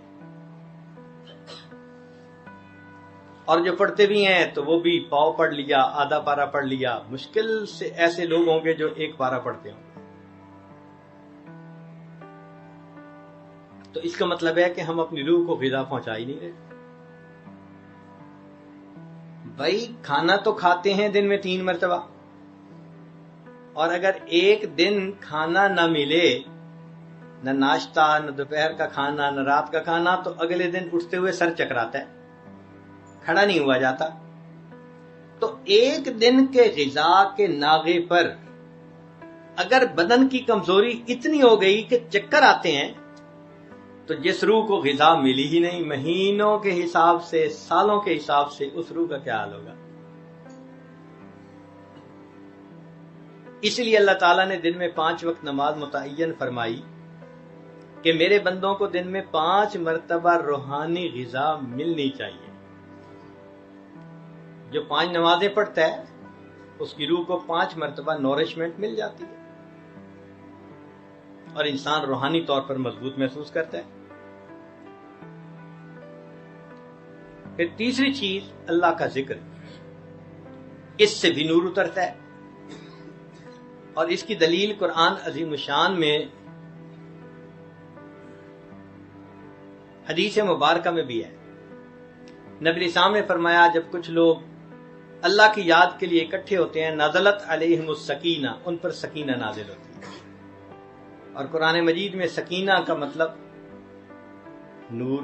اور جو پڑھتے بھی ہیں تو وہ بھی پاؤ پڑھ لیا، آدھا پارا پڑھ لیا. مشکل سے ایسے لوگ ہوں گے جو ایک پارا پڑھتے ہوں. تو اس کا مطلب ہے کہ ہم اپنی روح کو غذا پہنچا ہی نہیں رہے. بھائی کھانا تو کھاتے ہیں دن میں 3 مرتبہ، اور اگر ایک دن کھانا نہ ملے، نہ ناشتہ، نہ دوپہر کا کھانا، نہ رات کا کھانا، تو اگلے دن اٹھتے ہوئے سر چکراتا ہے، کھڑا نہیں ہوا جاتا. تو ایک دن کے غذا کے ناغے پر اگر بدن کی کمزوری اتنی ہو گئی کہ چکر آتے ہیں، تو جس روح کو غذا ملی ہی نہیں، مہینوں کے حساب سے، سالوں کے حساب سے، اس روح کا کیا حال ہوگا؟ اس لیے اللہ تعالیٰ نے دن میں 5 وقت نماز متعین فرمائی کہ میرے بندوں کو دن میں 5 مرتبہ روحانی غذا ملنی چاہیے. جو 5 نمازیں پڑھتا ہے اس کی روح کو 5 مرتبہ نورشمنٹ مل جاتی ہے، اور انسان روحانی طور پر مضبوط محسوس کرتا ہے. پھر تیسری چیز اللہ کا ذکر، اس سے بھی نور اترتا ہے، اور اس کی دلیل قرآن عظیم الشان میں حدیث مبارکہ میں بھی ہے. نبی اسلام نے فرمایا جب کچھ لوگ اللہ کی یاد کے لیے اکٹھے ہوتے ہیں، نازلت علیہم السکینہ، ان پر سکینہ نازل ہوتی ہے. اور قرآن مجید میں سکینہ کا مطلب نور.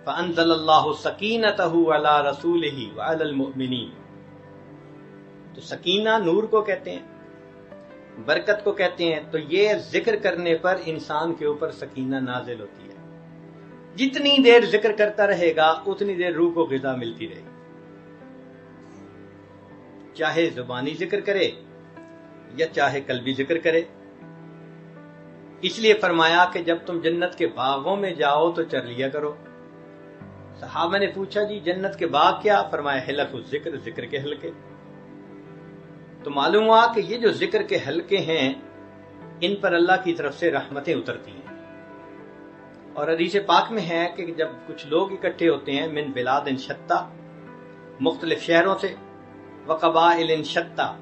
فَأَنزَلَ اللَّهُ سَكِينَتَهُ عَلَى رَسُولِهِ وَعَلَى الْمُؤْمِنِينَ. تو سکینہ نور کو کہتے ہیں، برکت کو کہتے ہیں. تو یہ ذکر کرنے پر انسان کے اوپر سکینہ نازل ہوتی ہے. جتنی دیر ذکر کرتا رہے گا اتنی دیر روح کو غذا ملتی رہے گی، چاہے زبانی ذکر کرے یا چاہے قلبی ذکر کرے. اس لیے فرمایا کہ جب تم جنت کے باغوں میں جاؤ تو چر لیا کرو. صحابہ نے پوچھا جی جنت کے باغ کیا؟ فرمایا حلق الذکر، ذکر کے حلقے. تو معلوم ہوا کہ یہ جو ذکر کے حلقے ہیں ان پر اللہ کی طرف سے رحمتیں اترتی ہیں. اور حدیث پاک میں ہے کہ جب کچھ لوگ اکٹھے ہوتے ہیں من بلاد شتیٰ، مختلف شہروں سے، وقبائل شتیٰ،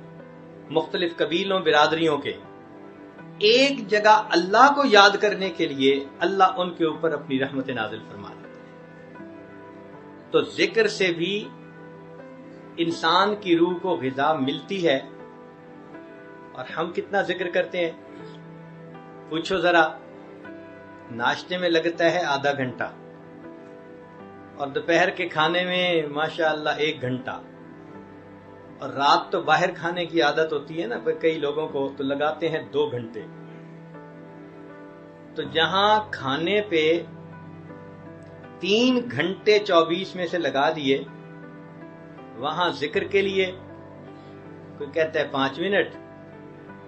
مختلف قبیلوں برادریوں کے، ایک جگہ اللہ کو یاد کرنے کے لیے اللہ ان کے اوپر اپنی رحمت نازل فرما دیتا ہے. تو ذکر سے بھی انسان کی روح کو غذا ملتی ہے. اور ہم کتنا ذکر کرتے ہیں؟ پوچھو ذرا. ناشتے میں لگتا ہے آدھا گھنٹہ، اور دوپہر کے کھانے میں ماشاءاللہ 1 گھنٹہ، اور رات تو باہر کھانے کی عادت ہوتی ہے نا کئی لوگوں کو، تو لگاتے ہیں 2 گھنٹے. تو جہاں کھانے پہ 3 گھنٹے 24 میں سے لگا دیے، وہاں ذکر کے لیے کوئی کہتا ہے 5 منٹ،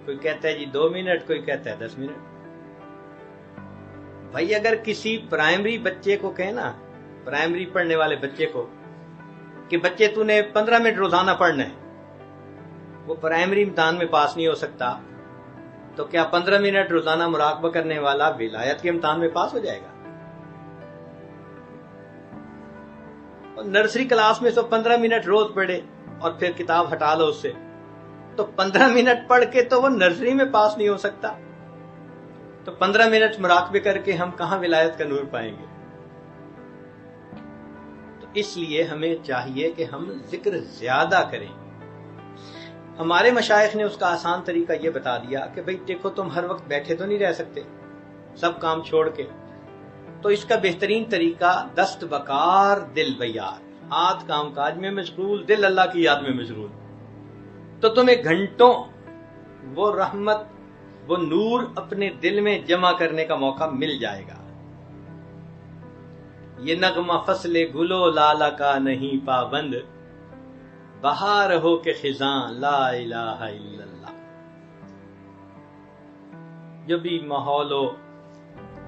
کوئی کہتا ہے جی 2 منٹ، کوئی کہتا ہے 10 منٹ. بھائی اگر کسی پرائمری بچے کو کہنا، پرائمری پڑھنے والے بچے کو کہ بچے تو نے 15 منٹ روزانہ پڑھنا ہے، وہ پرائمری امتحان میں پاس نہیں ہو سکتا، تو کیا 15 منٹ روزانہ مراقبہ کرنے والا ولایت کے امتحان میں پاس ہو جائے گا؟ اور نرسری کلاس میں 15 منٹ روز پڑھے اور پھر کتاب ہٹا لو اس سے، تو 15 منٹ پڑھ کے تو وہ نرسری میں پاس نہیں ہو سکتا. تو 15 منٹ مراقبے کر کے ہم کہاں ولایت کا نور پائیں گے؟ تو اس لیے ہمیں چاہیے کہ ہم ذکر زیادہ کریں. ہمارے مشائخ نے اس کا آسان طریقہ یہ بتا دیا کہ بھئی دیکھو تم ہر وقت بیٹھے تو نہیں رہ سکتے سب کام چھوڑ کے، تو اس کا بہترین طریقہ دست بکار دل بیار، ہاتھ کام کاج میں مشغول، دل اللہ کی یاد میں مشغول. تو تمہیں گھنٹوں وہ رحمت وہ نور اپنے دل میں جمع کرنے کا موقع مل جائے گا. یہ نغمہ فصل گلو لالا کا نہیں پابند، بہار ہو کے خزاں لا الہ الا اللہ. جو بھی ماحول ہو،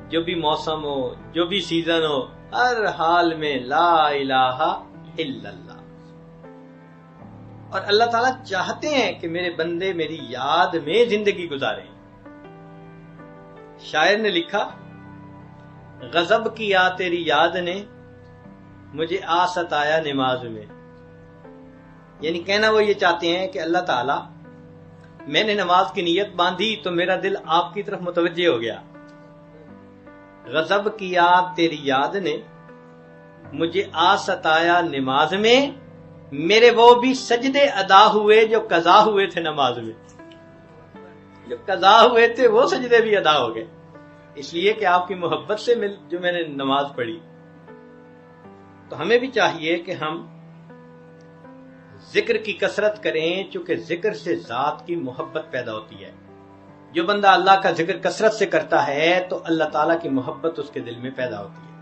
جو بھی موسم ہو، جو بھی سیزن ہو، ہر حال میں لا الہ الا اللہ. اور اللہ تعالیٰ چاہتے ہیں کہ میرے بندے میری یاد میں زندگی گزاریں. شاعر نے لکھا، غضب کیا تیری یاد نے مجھے آ ستایا نماز میں. یعنی کہنا وہ یہ چاہتے ہیں کہ اللہ تعالیٰ میں نے نماز کی نیت باندھی تو میرا دل آپ کی طرف متوجہ ہو گیا. غضب کیا تیری یاد نے مجھے آ ستایا نماز میں، میرے وہ بھی سجدے ادا ہوئے جو قضا ہوئے تھے نماز میں. جو قضا ہوئے تھے وہ سجدے بھی ادا ہو گئے، اس لیے کہ آپ کی محبت سے جو میں نے نماز پڑھی. تو ہمیں بھی چاہیے کہ ہم ذکر کی کثرت کریں، چونکہ ذکر سے ذات کی محبت پیدا ہوتی ہے. جو بندہ اللہ کا ذکر کثرت سے کرتا ہے تو اللہ تعالیٰ کی محبت اس کے دل میں پیدا ہوتی ہے.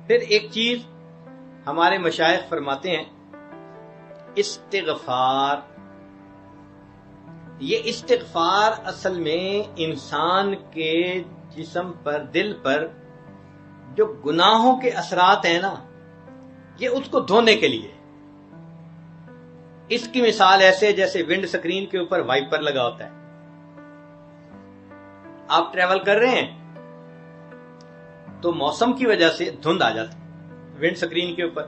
پھر ایک چیز ہمارے مشائخ فرماتے ہیں، استغفار. یہ استغفار اصل میں انسان کے جسم پر، دل پر جو گناہوں کے اثرات ہیں نا، یہ اس کو دھونے کے لیے. اس کی مثال ایسے جیسے ونڈ سکرین کے اوپر وائپر لگا ہوتا ہے. آپ ٹریول کر رہے ہیں تو موسم کی وجہ سے دھند آ جاتی ونڈ سکرین کے اوپر،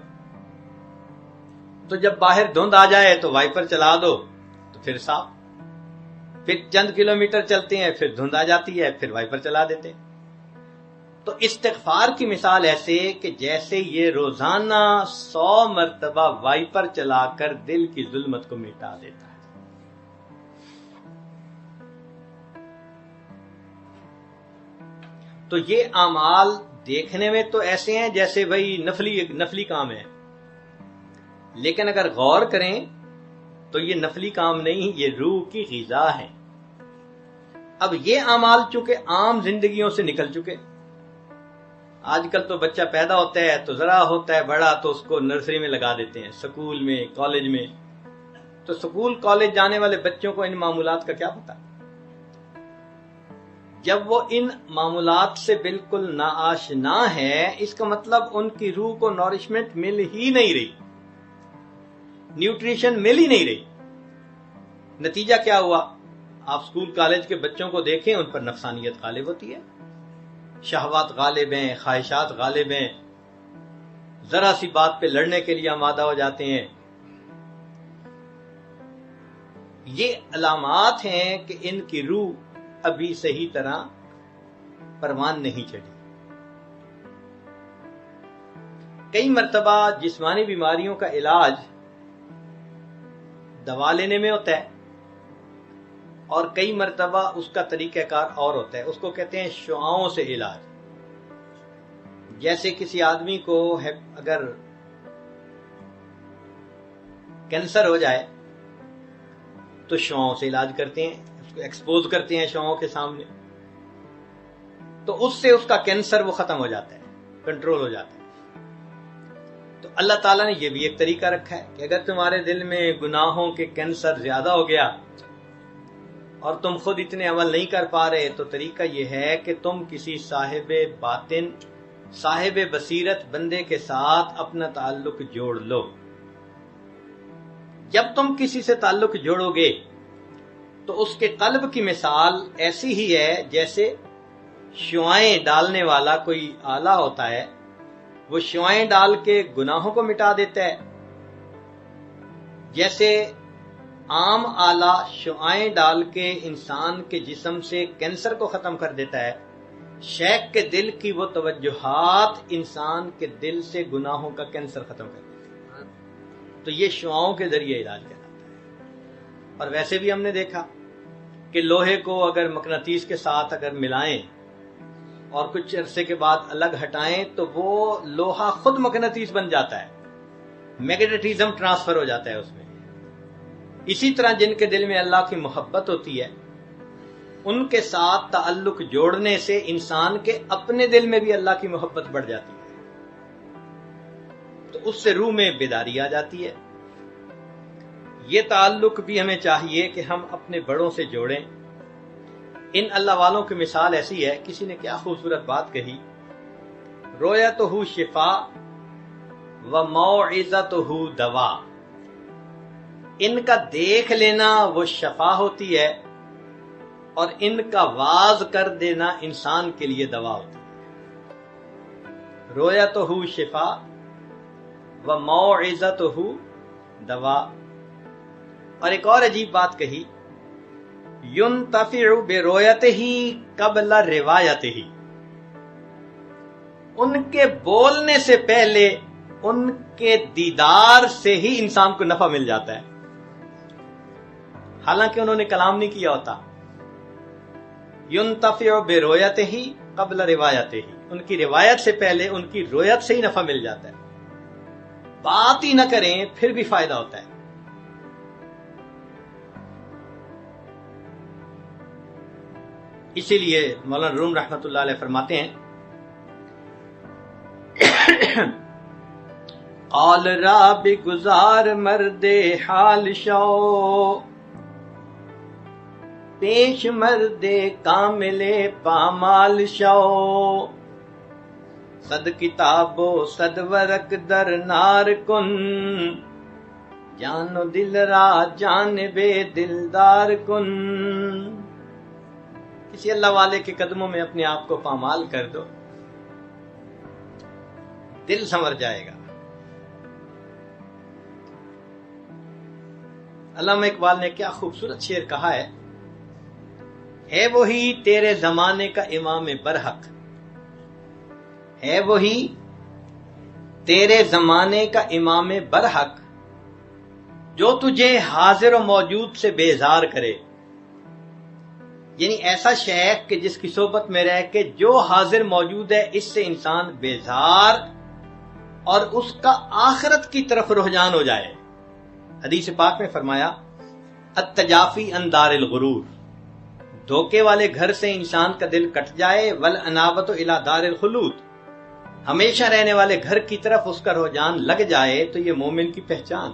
تو جب باہر دھند آ جائے تو وائپر چلا دو تو پھر صاف. پھر چند کلومیٹر چلتے ہیں پھر دھند آ جاتی ہے، پھر وائپر چلا دیتے ہیں. تو استغفار کی مثال ایسے کہ جیسے یہ روزانہ 100 مرتبہ وائپر چلا کر دل کی ظلمت کو مٹا دیتا ہے. تو یہ اعمال دیکھنے میں تو ایسے ہیں جیسے بھئی نفلی کام ہے، لیکن اگر غور کریں تو یہ نفلی کام نہیں، یہ روح کی غذا ہے. اب یہ اعمال چونکہ عام زندگیوں سے نکل چکے. آج کل تو بچہ پیدا ہوتا ہے تو ذرا ہوتا ہے بڑا تو اس کو نرسری میں لگا دیتے ہیں، سکول میں، کالج میں. تو سکول کالج جانے والے بچوں کو ان معمولات کا کیا پتا؟ جب وہ ان معمولات سے بالکل ناآشنا ہے، اس کا مطلب ان کی روح کو نورشمنٹ مل ہی نہیں رہی، نیوٹریشن مل ہی نہیں رہی. نتیجہ کیا ہوا؟ آپ سکول کالج کے بچوں کو دیکھیں، ان پر نفسانیت غالب ہوتی ہے، شہوات غالب ہیں، خواہشات غالب ہیں، ذرا سی بات پہ لڑنے کے لیے آمادہ ہو جاتے ہیں. یہ علامات ہیں کہ ان کی روح ابھی صحیح طرح پروان نہیں چڑھی. کئی مرتبہ جسمانی بیماریوں کا علاج دوا لینے میں ہوتا ہے، اور کئی مرتبہ اس کا طریقہ کار اور ہوتا ہے، اس کو کہتے ہیں شعاؤں سے علاج. جیسے کسی آدمی کو اگر کینسر ہو جائے تو شعاؤں سے علاج کرتے ہیں، اس کو ایکسپوز کرتے ہیں شعاؤں کے سامنے، تو اس سے اس کا کینسر وہ ختم ہو جاتا ہے، کنٹرول ہو جاتا ہے. تو اللہ تعالیٰ نے یہ بھی ایک طریقہ رکھا ہے کہ اگر تمہارے دل میں گناہوں کے کینسر زیادہ ہو گیا اور تم خود اتنے عمل نہیں کر پا رہے، تو طریقہ یہ ہے کہ تم کسی صاحب باطن، صاحب بصیرت بندے کے ساتھ اپنا تعلق جوڑ لو. جب تم کسی سے تعلق جوڑو گے تو اس کے قلب کی مثال ایسی ہی ہے جیسے شعائیں ڈالنے والا کوئی آلہ ہوتا ہے، وہ شعائیں ڈال کے گناہوں کو مٹا دیتا ہے. جیسے عام آلہ شعاعیں ڈال کے انسان کے جسم سے کینسر کو ختم کر دیتا ہے، شیخ کے دل کی وہ توجہات انسان کے دل سے گناہوں کا کینسر ختم کر دیتی ہے۔ تو یہ شعاؤں کے ذریعے علاج کراتا ہے۔ اور ویسے بھی ہم نے دیکھا کہ لوہے کو اگر مقناطیس کے ساتھ اگر ملائیں اور کچھ عرصے کے بعد الگ ہٹائیں تو وہ لوہا خود مقناطیس بن جاتا ہے، میگنیٹزم ٹرانسفر ہو جاتا ہے اس میں۔ اسی طرح جن کے دل میں اللہ کی محبت ہوتی ہے، ان کے ساتھ تعلق جوڑنے سے انسان کے اپنے دل میں بھی اللہ کی محبت بڑھ جاتی ہے، تو اس سے روح میں بیداری آ جاتی ہے۔ یہ تعلق بھی ہمیں چاہیے کہ ہم اپنے بڑوں سے جوڑیں۔ ان اللہ والوں کی مثال ایسی ہے، کسی نے کیا خوبصورت بات کہی، رؤیتہ شفا و موعظتہ دوا۔ ان کا دیکھ لینا وہ شفا ہوتی ہے اور ان کا واز کر دینا انسان کے لیے دوا ہوتی ہے۔ رؤیتہ شفا و موعظتہ دوا۔ اور ایک اور عجیب بات کہی، ينتفع برؤیتہ قبل روایتہ۔ ان کے بولنے سے پہلے ان کے دیدار سے ہی انسان کو نفع مل جاتا ہے، حالانکہ انہوں نے کلام نہیں کیا ہوتا۔ ينتفع برؤیتہ قبل روایتہ، ان کی روایت سے پہلے ان کی رؤیت سے ہی نفع مل جاتا ہے۔ بات ہی نہ کریں پھر بھی فائدہ ہوتا ہے۔ اسی لیے مولانا روم رحمۃ اللہ علیہ فرماتے ہیں، قال راب گزار مرد حال شو، پیش مرد کامل پامال شو، صد کتاب و صد ورق در نار کن، جان و دل را جانب دلدار کن۔ کسی اللہ والے کے قدموں میں اپنے آپ کو پامال کر دو، دل سنور جائے گا۔ علامہ اقبال نے کیا خوبصورت شعر کہا ہے وہی تیرے زمانے کا امام برحق، ہے وہی تیرے زمانے کا امام برحق، جو تجھے حاضر و موجود سے بیزار کرے۔ یعنی ایسا شیخ کہ جس کی صحبت میں رہ کے جو حاضر موجود ہے اس سے انسان بیزار اور اس کا آخرت کی طرف رجحان ہو جائے۔ حدیث پاک میں فرمایا، التجافی عن دار الغرور، دھوکے والے گھر سے انسان کا دل کٹ جائے، والانابۃ الی دار الخلود، ہمیشہ رہنے والے گھر کی طرف اس کا رجحان لگ جائے تو یہ مومن کی پہچان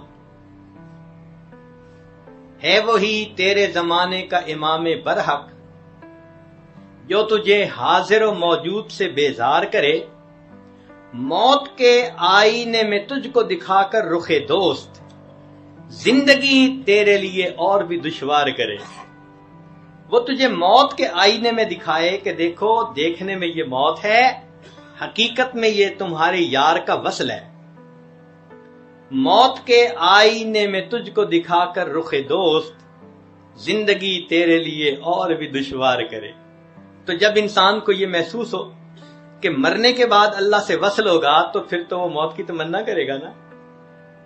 ہے۔ وہی تیرے زمانے کا امام برحق، جو تجھے حاضر و موجود سے بیزار کرے، موت کے آئینے میں تجھ کو دکھا کر رخ دوست، زندگی تیرے لیے اور بھی دشوار کرے۔ وہ تجھے موت کے آئینے میں دکھائے کہ دیکھو، دیکھنے میں یہ موت ہے، حقیقت میں یہ تمہارے یار کا وصل ہے۔ موت کے آئینے میں تجھ کو دکھا کر رخ دوست، زندگی تیرے لیے اور بھی دشوار کرے۔ تو جب انسان کو یہ محسوس ہو کہ مرنے کے بعد اللہ سے وصل ہوگا تو پھر تو وہ موت کی تمنا کرے گا نا،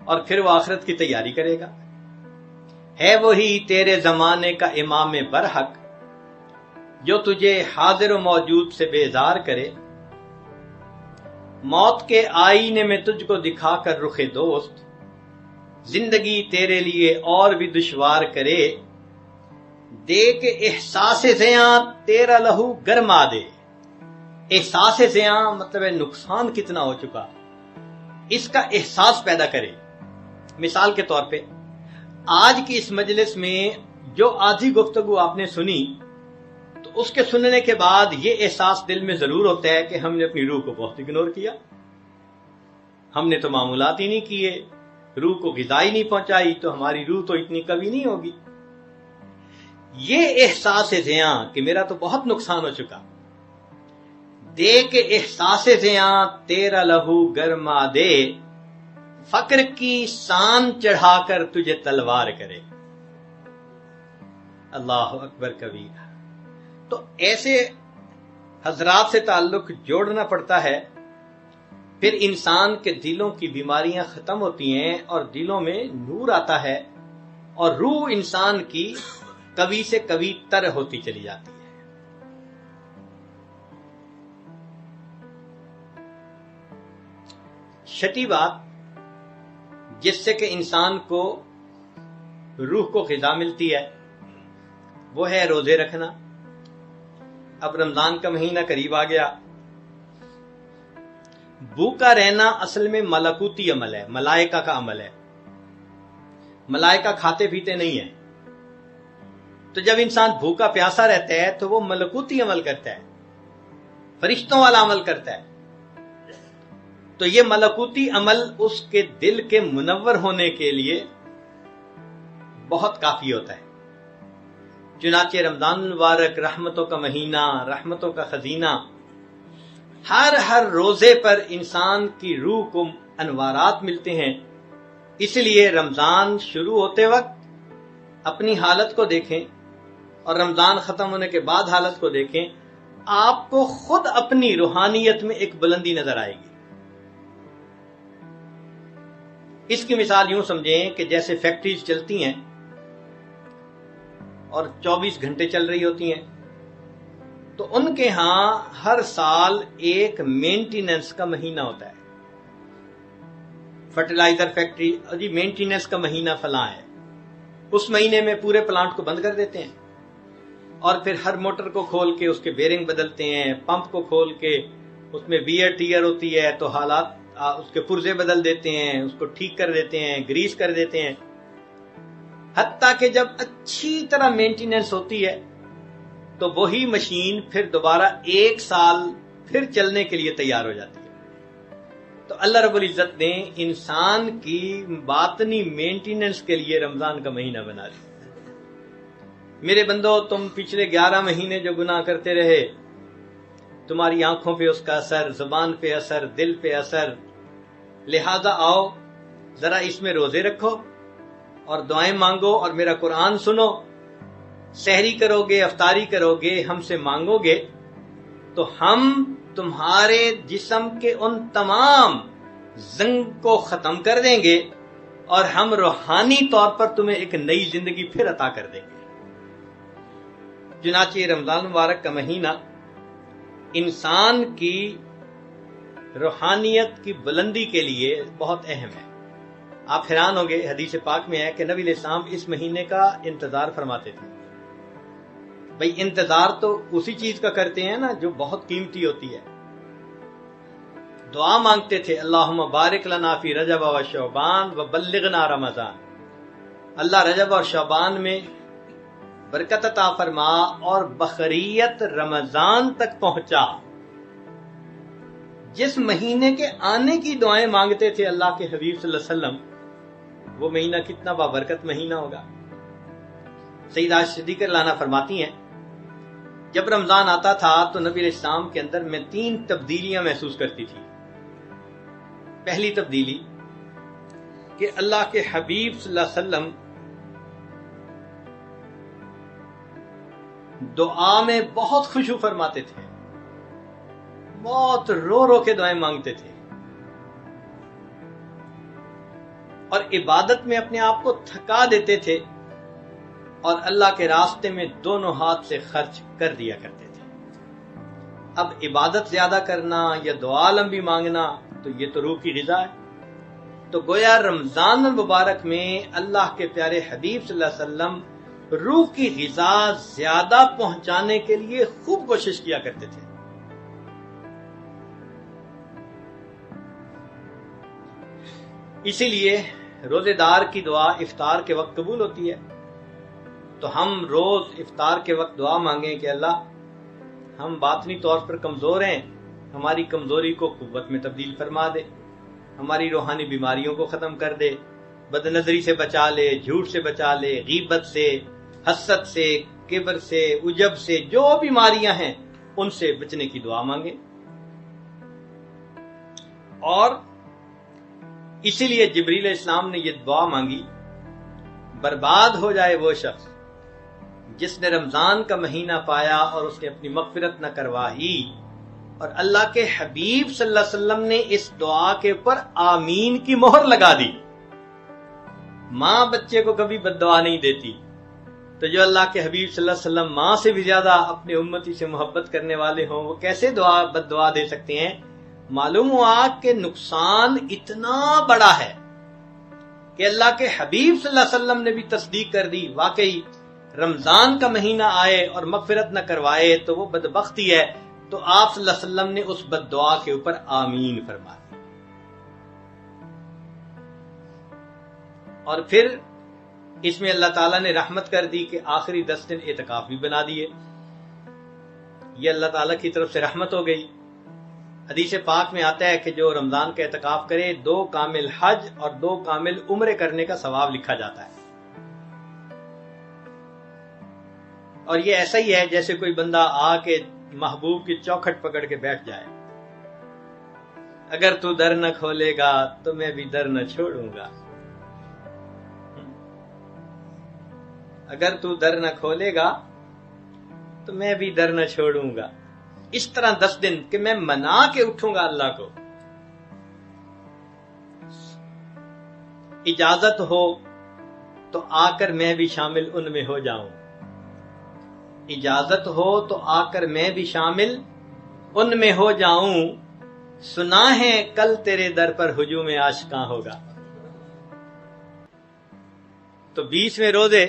اور پھر وہ آخرت کی تیاری کرے گا۔ ہے وہی تیرے زمانے کا امام برحق، جو تجھے حاضر و موجود سے بیزار کرے، موت کے آئینے میں تجھ کو دکھا کر رخ دوست، زندگی تیرے لیے اور بھی دشوار کرے، دے کے احساس زیاں تیرا لہو گرما دے۔ احساس زیاں مطلب ہے نقصان کتنا ہو چکا، اس کا احساس پیدا کرے۔ مثال کے طور پہ آج کی اس مجلس میں جو آدھی گفتگو آپ نے سنی تو اس کے سننے کے بعد یہ احساس دل میں ضرور ہوتا ہے کہ ہم نے اپنی روح کو بہت اگنور کیا، ہم نے تو معمولات ہی نہیں کیے، روح کو غذا ہی نہیں پہنچائی، تو ہماری روح تو اتنی کبھی نہیں ہوگی۔ یہ احساس زیاں کہ میرا تو بہت نقصان ہو چکا، دے کے احساس زیاں تیرا لہو گرما دے، فقر کی سان چڑھا کر تجھے تلوار کرے۔ اللہ اکبر کبیرہ۔ تو ایسے حضرات سے تعلق جوڑنا پڑتا ہے، پھر انسان کے دلوں کی بیماریاں ختم ہوتی ہیں اور دلوں میں نور آتا ہے اور روح انسان کی کبھی سے کبھی تر ہوتی چلی جاتی ہے۔ چھٹی بات جس سے کہ انسان کو روح کو غذا ملتی ہے وہ ہے روزے رکھنا۔ اب رمضان کا مہینہ قریب آ گیا۔ بھوکا رہنا اصل میں ملکوتی عمل ہے، ملائکہ کا عمل ہے۔ ملائکہ کھاتے پیتے نہیں ہیں، تو جب انسان بھوکا پیاسا رہتا ہے تو وہ ملکوتی عمل کرتا ہے، فرشتوں والا عمل کرتا ہے۔ تو یہ ملکوتی عمل اس کے دل کے منور ہونے کے لیے بہت کافی ہوتا ہے۔ چنانچہ رمضان المبارک رحمتوں کا مہینہ، رحمتوں کا خزینہ، ہر روزے پر انسان کی روح کو انوارات ملتے ہیں۔ اس لیے رمضان شروع ہوتے وقت اپنی حالت کو دیکھیں اور رمضان ختم ہونے کے بعد حالت کو دیکھیں، آپ کو خود اپنی روحانیت میں ایک بلندی نظر آئے گی۔ اس کی مثال یوں سمجھیں کہ جیسے فیکٹریز چلتی ہیں اور 24 گھنٹے چل رہی ہوتی ہیں، تو ان کے ہاں ہر سال ایک مینٹیننس کا مہینہ ہوتا ہے۔ فرٹیلائزر فیکٹری، جی مینٹیننس کا مہینہ فلاں ہے، اس مہینے میں پورے پلانٹ کو بند کر دیتے ہیں اور پھر ہر موٹر کو کھول کے اس کے بیرنگ بدلتے ہیں، پمپ کو کھول کے اس میں ویئر ٹیئر ہوتی ہے تو حالات اس کے پرزے بدل دیتے ہیں، اس کو ٹھیک کر دیتے ہیں، گریس کر دیتے ہیں، حتیٰ کہ جب اچھی طرح مینٹیننس ہوتی ہے تو وہی مشین پھر دوبارہ 1 سال پھر چلنے کے لیے تیار ہو جاتی ہے۔ تو اللہ رب العزت نے انسان کی باطنی مینٹیننس کے لیے رمضان کا مہینہ بنا دیا۔ میرے بندو، تم پچھلے 11 مہینے جو گناہ کرتے رہے، تمہاری آنکھوں پہ اس کا اثر، زبان پہ اثر، دل پہ اثر، لہذا آؤ ذرا اس میں روزے رکھو اور دعائیں مانگو اور میرا قرآن سنو، سحری کرو گے، افطاری کرو گے، ہم سے مانگو گے تو ہم تمہارے جسم کے ان تمام زنگ کو ختم کر دیں گے اور ہم روحانی طور پر تمہیں ایک نئی زندگی پھر عطا کر دیں گے۔ چنانچہ رمضان مبارک کا مہینہ انسان کی روحانیت کی بلندی کے لیے بہت اہم ہے۔ آپ حیران ہوں گے، حدیث پاک میں ہے کہ نبی علیہ السلام اس مہینے کا انتظار فرماتے تھے۔ بھئی انتظار تو اسی چیز کا کرتے ہیں نا جو بہت قیمتی ہوتی ہے۔ دعا مانگتے تھے، اللہم بارک لنا فی رجب و شعبان و بلغنا رمضان، اللہ رجب اور شعبان میں برکت عطا فرما اور بخیریت رمضان تک پہنچا۔ جس مہینے کے آنے کی دعائیں مانگتے تھے اللہ کے حبیب صلی اللہ علیہ وسلم، وہ مہینہ کتنا بابرکت مہینہ ہوگا۔ سیدہ صدیقہ لانا فرماتی ہیں، جب رمضان آتا تھا تو نبی علیہ السلام کے اندر میں 3 تبدیلیاں محسوس کرتی تھی۔ پہلی تبدیلی کہ اللہ کے حبیب صلی اللہ علیہ وسلم دعا میں بہت خشوع فرماتے تھے، بہت رو رو کے دعائیں مانگتے تھے اور عبادت میں اپنے آپ کو تھکا دیتے تھے اور اللہ کے راستے میں دونوں ہاتھ سے خرچ کر دیا کرتے تھے۔ اب عبادت زیادہ کرنا یا دعا لمبی مانگنا تو یہ تو روح کی غذا ہے۔ تو گویا رمضان المبارک میں اللہ کے پیارے حبیب صلی اللہ علیہ وسلم روح کی غذا زیادہ پہنچانے کے لیے خوب کوشش کیا کرتے تھے۔ اسی لیے روزے دار کی دعا افطار کے وقت قبول ہوتی ہے۔ تو ہم روز افطار کے وقت دعا مانگیں کہ اللہ ہم باطنی طور پر کمزور ہیں، ہماری کمزوری کو قوت میں تبدیل فرما دے، ہماری روحانی بیماریوں کو ختم کر دے، بد نظری سے بچا لے، جھوٹ سے بچا لے، غیبت سے، حسد سے، کبر سے، عجب سے، جو بیماریاں ہیں ان سے بچنے کی دعا مانگیں۔ اور اسی لیے جبریل علیہ السلام نے یہ دعا مانگی، برباد ہو جائے وہ شخص جس نے رمضان کا مہینہ پایا اور اس نے اپنی مغفرت نہ کروائی، اور اللہ کے حبیب صلی اللہ علیہ وسلم نے اس دعا کے اوپر آمین کی مہر لگا دی۔ ماں بچے کو کبھی بد دعا نہیں دیتی، تو جو اللہ کے حبیب صلی اللہ علیہ وسلم ماں سے بھی زیادہ اپنے امتی سے محبت کرنے والے ہوں، وہ کیسے بد دعا دے سکتے ہیں؟ معلوم ہوا کہ نقصان اتنا بڑا ہے کہ اللہ کے حبیب صلی اللہ علیہ وسلم نے بھی تصدیق کر دی، واقعی رمضان کا مہینہ آئے اور مغفرت نہ کروائے تو وہ بدبختی ہے۔ تو آپ صلی اللہ علیہ وسلم نے اس بد دعا کے اوپر آمین فرمایا۔ اور پھر اس میں اللہ تعالیٰ نے رحمت کر دی کہ آخری 10 دن اعتکاف بھی بنا دیے۔ یہ اللہ تعالیٰ کی طرف سے رحمت ہو گئی۔ حدیث پاک میں آتا ہے کہ جو رمضان کا اعتکاف کرے 2 کامل حج اور 2 کامل عمرے کرنے کا ثواب لکھا جاتا ہے۔ اور یہ ایسا ہی ہے جیسے کوئی بندہ آ کے محبوب کی چوکھٹ پکڑ کے بیٹھ جائے، اگر تو در نہ کھولے گا تو میں بھی در نہ چھوڑوں گا، اگر تو در نہ کھولے گا تو میں بھی در نہ چھوڑوں گا۔ اس طرح 10 دن کہ میں منا کے اٹھوں گا اللہ کو۔ اجازت ہو تو آ کر میں بھی شامل ان میں ہو جاؤں، اجازت ہو تو آ کر میں بھی شامل ان میں ہو جاؤں، سنا ہے کل تیرے در پر ہجوم عاشقاں ہوگا۔ تو 20ویں روزے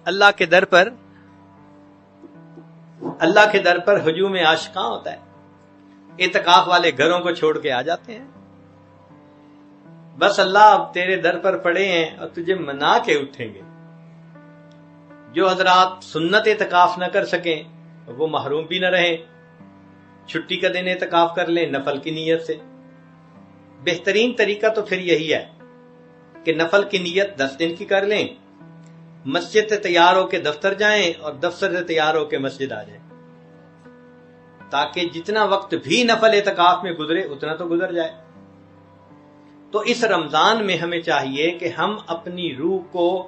اللہ کے در پر ہجوم عاشقاں ہوتا ہے۔ اعتکاف والے گھروں کو چھوڑ کے آ جاتے ہیں، بس اللہ اب تیرے در پر پڑے ہیں اور تجھے منا کے اٹھیں گے۔ جو حضرات سنت اعتکاف نہ کر سکیں وہ محروم بھی نہ رہیں، چھٹی کا دن اعتکاف کر لیں نفل کی نیت سے۔ بہترین طریقہ تو پھر یہی ہے کہ نفل کی نیت 10 دن کی کر لیں، مسجد سے تیار ہو کے دفتر جائیں اور دفتر سے تیار ہو کے مسجد آ جائیں، تاکہ جتنا وقت بھی نفل اعتکاف میں گزرے اتنا تو گزر جائے۔ تو اس رمضان میں ہمیں چاہیے کہ ہم اپنی روح کو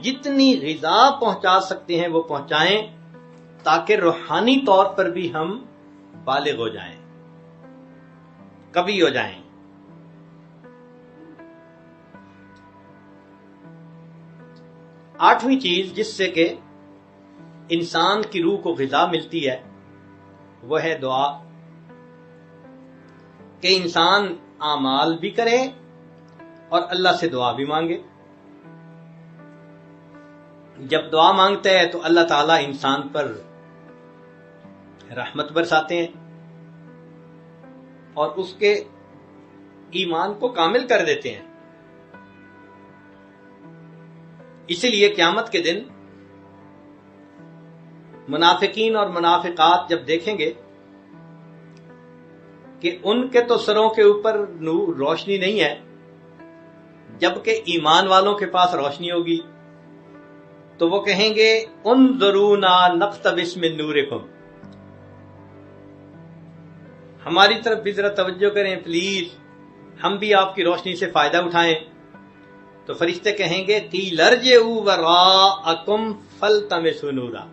جتنی غذا پہنچا سکتے ہیں وہ پہنچائیں، تاکہ روحانی طور پر بھی ہم بالغ ہو جائیں، کبھی ہو جائیں۔ آٹھویں چیز جس سے کہ انسان کی روح کو غذا ملتی ہے وہ ہے دعا، کہ انسان اعمال بھی کرے اور اللہ سے دعا بھی مانگے۔ جب دعا مانگتا ہے تو اللہ تعالیٰ انسان پر رحمت برساتے ہیں اور اس کے ایمان کو کامل کر دیتے ہیں۔ اسی لیے قیامت کے دن منافقین اور منافقات جب دیکھیں گے کہ ان کے تو سروں کے اوپر روشنی نہیں ہے، جبکہ ایمان والوں کے پاس روشنی ہوگی، تو وہ کہیں گے انظرونا نقتبس من نورکم، ہماری طرف بھی ذرا توجہ کریں پلیز، ہم بھی آپ کی روشنی سے فائدہ اٹھائیں۔ تو فرشتے کہیں گے قیل ارجعوا وراءکم فالتمسوا نورا،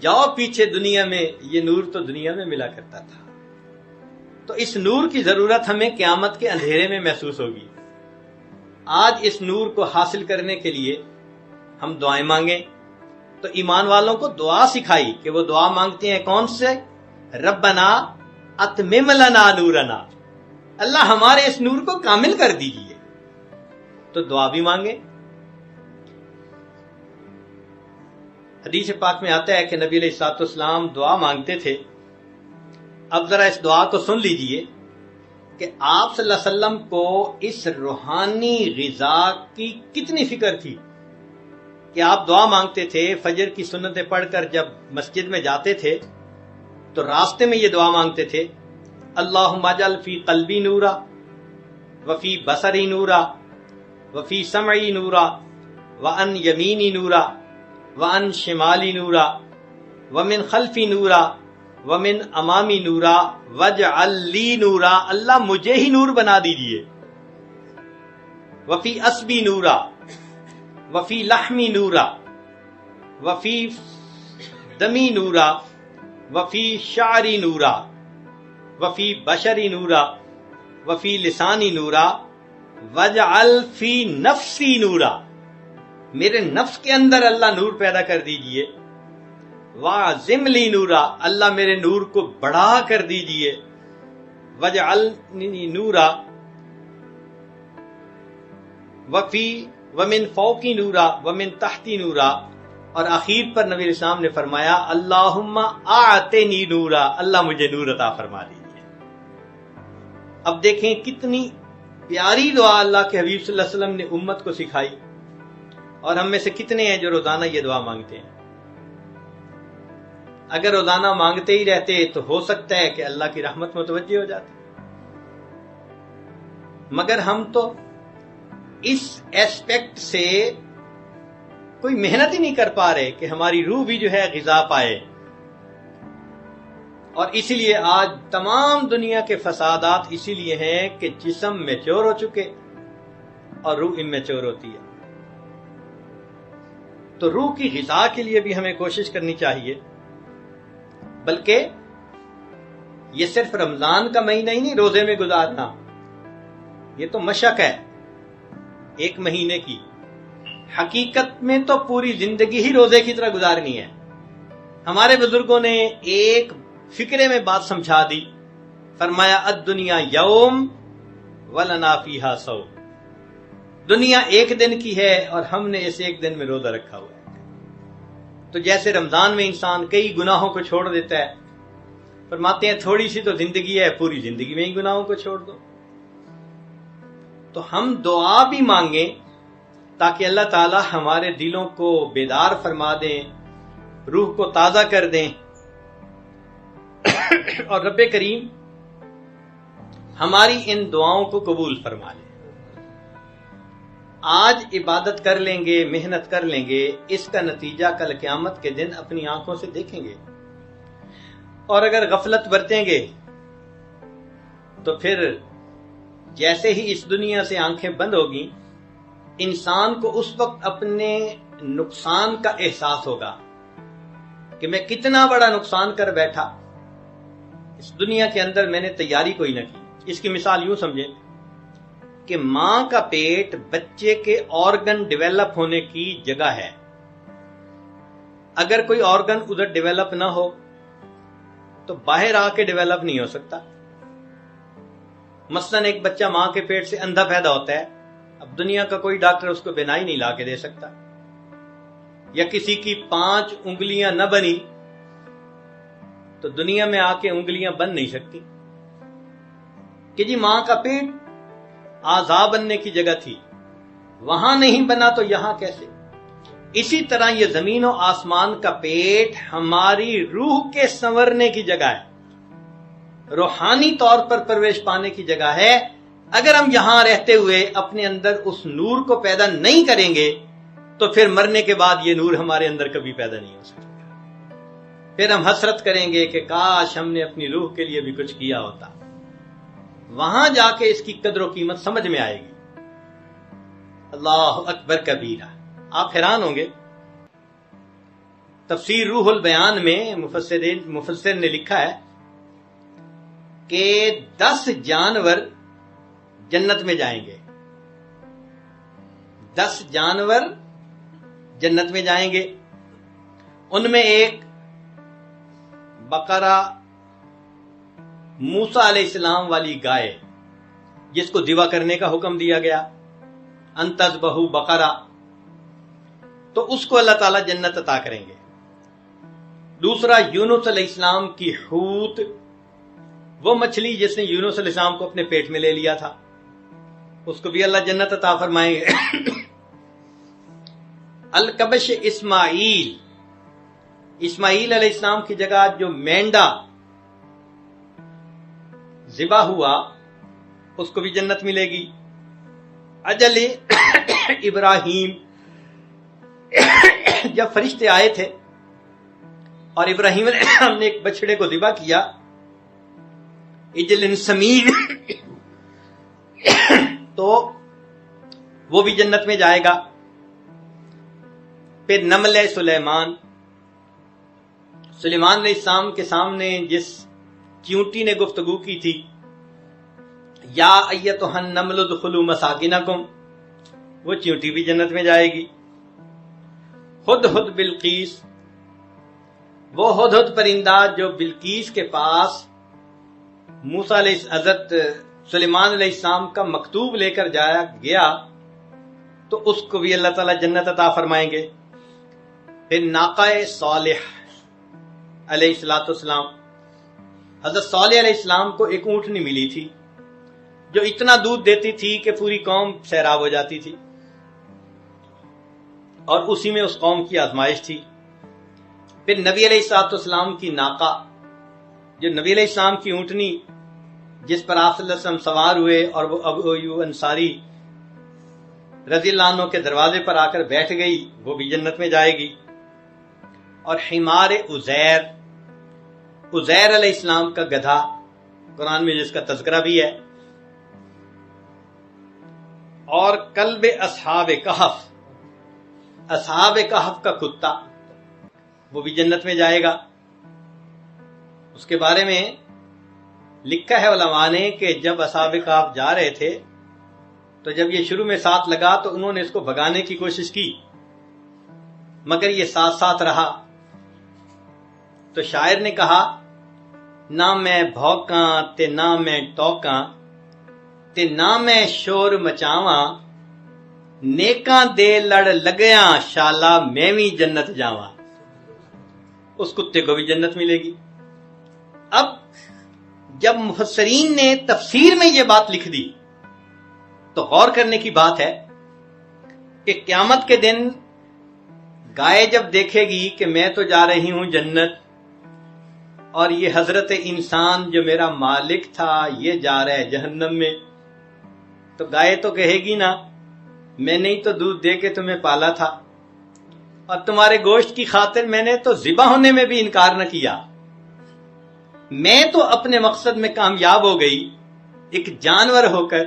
جاؤ پیچھے دنیا میں، یہ نور تو دنیا میں ملا کرتا تھا۔ تو اس نور کی ضرورت ہمیں قیامت کے اندھیرے میں محسوس ہوگی۔ آج اس نور کو حاصل کرنے کے لیے ہم دعائیں مانگیں۔ تو ایمان والوں کو دعا سکھائی کہ وہ دعا مانگتے ہیں کون سے؟ ربنا اتمم لنا نورنا، اللہ ہمارے اس نور کو کامل کر دیجئے۔ تو دعا بھی مانگیں۔ حدیث پاک میں آتا ہے کہ نبی علیہ الصلوۃ والسلام دعا مانگتے تھے۔ اب ذرا اس دعا کو سن لیجئے کہ آپ صلی اللہ علیہ وسلم کو اس روحانی غذا کی کتنی فکر تھی کہ آپ دعا مانگتے تھے۔ فجر کی سنتیں پڑھ کر جب مسجد میں جاتے تھے تو راستے میں یہ دعا مانگتے تھے، اللہم اجعل فی قلبی نورا وفی بصری نورا وفی سمعی نورا وعن یمینی نورا وعن شمالی نورا ومن خلفی نورا ومن امامی نورا وجعل لی نورا، اللہ مجھے ہی نور بنا دیجئے، وفی اسبی نورا وفی لحمی نورا وفی دمی نورا وفی شعری نورا وفی بشری نورا وفی لسانی نورا وجعل فی نفسی نورا، میرے نفس کے اندر اللہ نور پیدا کر دیجئے، وَعَزِمْ لِي نورا، اللہ میرے نور کو بڑھا کر دیجئے، وَجْعَلْنِي نورا وَمِن فَوْقِ نورا وَمِن تحتی نورا، اور آخر پر نبی اسلام نے فرمایا اللہم اعطنی نورا، اللہ مجھے نور عطا فرما دیجئے۔ اب دیکھیں کتنی پیاری دعا اللہ کے حبیب صلی اللہ علیہ وسلم نے امت کو سکھائی، اور ہم میں سے کتنے ہیں جو روزانہ یہ دعا مانگتے ہیں؟ اگر روزانہ مانگتے ہی رہتے تو ہو سکتا ہے کہ اللہ کی رحمت متوجہ ہو جاتی، مگر ہم تو اس ایسپیکٹ سے کوئی محنت ہی نہیں کر پا رہے کہ ہماری روح بھی جو ہے غذا پائے، اور اسی لیے آج تمام دنیا کے فسادات اسی لیے ہیں کہ جسم میچور ہو چکے اور روح امیچور ہوتی ہے۔ تو روح کی غذا کے لیے بھی ہمیں کوشش کرنی چاہیے، بلکہ یہ صرف رمضان کا مہینہ ہی نہیں روزے میں گزارنا، یہ تو مشق ہے ایک مہینے کی، حقیقت میں تو پوری زندگی ہی روزے کی طرح گزارنی ہے۔ ہمارے بزرگوں نے ایک فکرے میں بات سمجھا دی، فرمایا الدنیا یوم ولنا فیہا صوم، دنیا ایک دن کی ہے اور ہم نے اس ایک دن میں روزہ رکھا ہوا ہے۔ تو جیسے رمضان میں انسان کئی گناہوں کو چھوڑ دیتا ہے، فرماتے ہیں تھوڑی سی تو زندگی ہے، پوری زندگی میں ہی گناہوں کو چھوڑ دو۔ تو ہم دعا بھی مانگیں تاکہ اللہ تعالی ہمارے دلوں کو بیدار فرما دیں، روح کو تازہ کر دیں، اور رب کریم ہماری ان دعاؤں کو قبول فرما لے۔ آج عبادت کر لیں گے، محنت کر لیں گے، اس کا نتیجہ کل قیامت کے دن اپنی آنکھوں سے دیکھیں گے، اور اگر غفلت برتیں گے تو پھر جیسے ہی اس دنیا سے آنکھیں بند ہوگی، انسان کو اس وقت اپنے نقصان کا احساس ہوگا کہ میں کتنا بڑا نقصان کر بیٹھا، اس دنیا کے اندر میں نے تیاری کوئی نہ کی۔ اس کی مثال یوں سمجھیں کہ ماں کا پیٹ بچے کے آرگن ڈیولپ ہونے کی جگہ ہے، اگر کوئی آرگن ادھر ڈیولپ نہ ہو تو باہر آ کے ڈیولپ نہیں ہو سکتا۔ مثلا ایک بچہ ماں کے پیٹ سے اندھا پیدا ہوتا ہے، اب دنیا کا کوئی ڈاکٹر اس کو بینائی نہیں لا کے دے سکتا، یا کسی کی 5 انگلیاں نہ بنی تو دنیا میں آ کے انگلیاں بن نہیں سکتی، کہ جی ماں کا پیٹ اعضاء بننے کی جگہ تھی، وہاں نہیں بنا تو یہاں کیسے؟ اسی طرح یہ زمین و آسمان کا پیٹ ہماری روح کے سنورنے کی جگہ ہے، روحانی طور پر پرورش پانے کی جگہ ہے۔ اگر ہم یہاں رہتے ہوئے اپنے اندر اس نور کو پیدا نہیں کریں گے تو پھر مرنے کے بعد یہ نور ہمارے اندر کبھی پیدا نہیں ہو سکتا، پھر ہم حسرت کریں گے کہ کاش ہم نے اپنی روح کے لیے بھی کچھ کیا ہوتا۔ وہاں جا کے اس کی قدر و قیمت سمجھ میں آئے گی۔ اللہ اکبر کبیرہ، آپ حیران ہوں گے، تفسیر روح البیان میں مفسر نے لکھا ہے کہ 10 جانور جنت میں جائیں گے، 10 جانور جنت میں جائیں گے، ان میں ایک بقرہ موسیٰ علیہ السلام والی گائے جس کو ذبح کرنے کا حکم دیا گیا، ان تذبحوا بقرہ، تو اس کو اللہ تعالیٰ جنت عطا کریں گے۔ دوسرا یونس علیہ السلام کی حوت، وہ مچھلی جس نے یونس علیہ السلام کو اپنے پیٹ میں لے لیا تھا، اس کو بھی اللہ جنت عطا فرمائیں گے۔ الکبش اسماعیل، اسماعیل علیہ السلام کی جگہ جو مینڈا ذبح ہوا اس کو بھی جنت ملے گی۔ اجل ابراہیم، جب فرشتے آئے تھے اور ابراہیم علیہ السلام نے ایک بچڑے کو ذبح کیا، اجل سمین، تو وہ بھی جنت میں جائے گا۔ پھر نمل سلیمان علیہ السلام کے سامنے جس چیونٹی نے گفتگو کی تھی، یا ایتھا النمل ادخلوا مساکنکم، وہ چیونٹی بھی جنت میں جائے گی۔ ہدہد بلقیس، وہ ہدہد پرندہ جو بلقیس کے پاس موسیٰ حضرت سلیمان علیہ السلام کا مکتوب لے کر جایا گیا، تو اس کو بھی اللہ تعالیٰ جنت عطا فرمائیں گے۔ پھر ناقہ صالح علیہ السلام، حضرت صالح علیہ السلام کو ایک اونٹنی ملی تھی جو اتنا دودھ دیتی تھی کہ پوری قوم سیراب ہو جاتی تھی، اور اسی میں اس قوم کی آزمائش تھی۔ پھر نبی علیہ السلام کی ناقہ، جو نبی علیہ السلام کی اونٹنی جس پر آپ صلی اللہ علیہ وسلم سوار ہوئے اور وہ ابو ایوب انصاری رضی اللہ عنہ کے دروازے پر آ کر بیٹھ گئی، وہ بھی جنت میں جائے گی۔ اور حمار عزیر علیہ السلام کا گدھا، قرآن میں جس کا تذکرہ بھی ہے، اور کلب اصحاب کہف کا کتا، وہ بھی جنت میں جائے گا۔ اس کے بارے میں لکھا ہے علماء نے کہ جب اصحاب کہف جا رہے تھے تو جب یہ شروع میں ساتھ لگا تو انہوں نے اس کو بھگانے کی کوشش کی، مگر یہ ساتھ ساتھ رہا۔ تو شاعر نے کہا، نہ میں بھوکاں تے نہ میں ٹوکاں تے نہ میں شور مچاواں، نیکاں دے لڑ لگیاں شالا میں بھی جنت جاواں۔ اس کتے کو بھی جنت ملے گی۔ اب جب مفسرین نے تفسیر میں یہ بات لکھ دی تو غور کرنے کی بات ہے کہ قیامت کے دن گائے جب دیکھے گی کہ میں تو جا رہی ہوں جنت، اور یہ حضرت انسان جو میرا مالک تھا یہ جا رہا ہے جہنم میں، تو گائے تو کہے گی نا، میں نے ہی تو دودھ دے کے تمہیں پالا تھا، اور تمہارے گوشت کی خاطر میں نے تو ذبح ہونے میں بھی انکار نہ کیا، میں تو اپنے مقصد میں کامیاب ہو گئی ایک جانور ہو کر،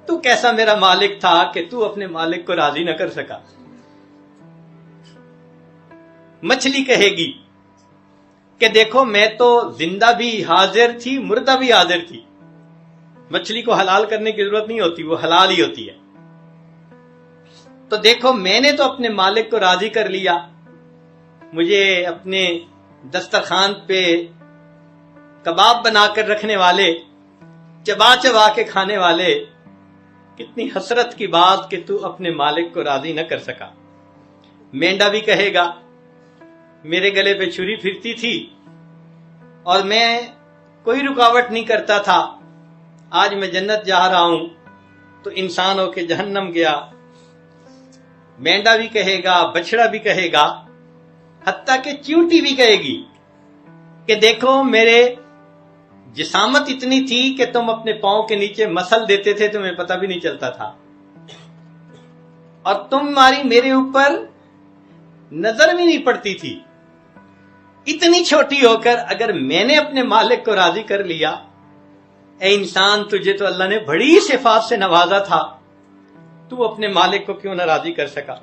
تو کیسا میرا مالک تھا کہ تو اپنے مالک کو راضی نہ کر سکا۔ مچھلی کہے گی کہ دیکھو میں تو زندہ بھی حاضر تھی، مردہ بھی حاضر تھی، مچھلی کو حلال کرنے کی ضرورت نہیں ہوتی، وہ حلال ہی ہوتی ہے، تو دیکھو میں نے تو اپنے مالک کو راضی کر لیا، مجھے اپنے دسترخوان پہ کباب بنا کر رکھنے والے، چبا چبا کے کھانے والے، کتنی حسرت کی بات کہ تو اپنے مالک کو راضی نہ کر سکا۔ مینڈا بھی کہے گا، میرے گلے پہ چھری پھرتی تھی اور میں کوئی رکاوٹ نہیں کرتا تھا، آج میں جنت جا رہا ہوں تو انسان ہو کے جہنم گیا۔ مینڈا بھی کہے گا، بچڑا بھی کہے گا، حتیٰ کہ چیونٹی بھی کہے گی کہ دیکھو میرے جسامت اتنی تھی کہ تم اپنے پاؤں کے نیچے مسل دیتے تھے، تمہیں پتہ بھی نہیں چلتا تھا، اور تمہاری میرے اوپر نظر بھی نہیں پڑتی تھی، اتنی چھوٹی ہو کر اگر میں نے اپنے مالک کو راضی کر لیا، اے انسان تجھے تو اللہ نے بڑی صفات سے نوازا تھا، تو اپنے مالک کو کیوں نہ راضی کر سکا۔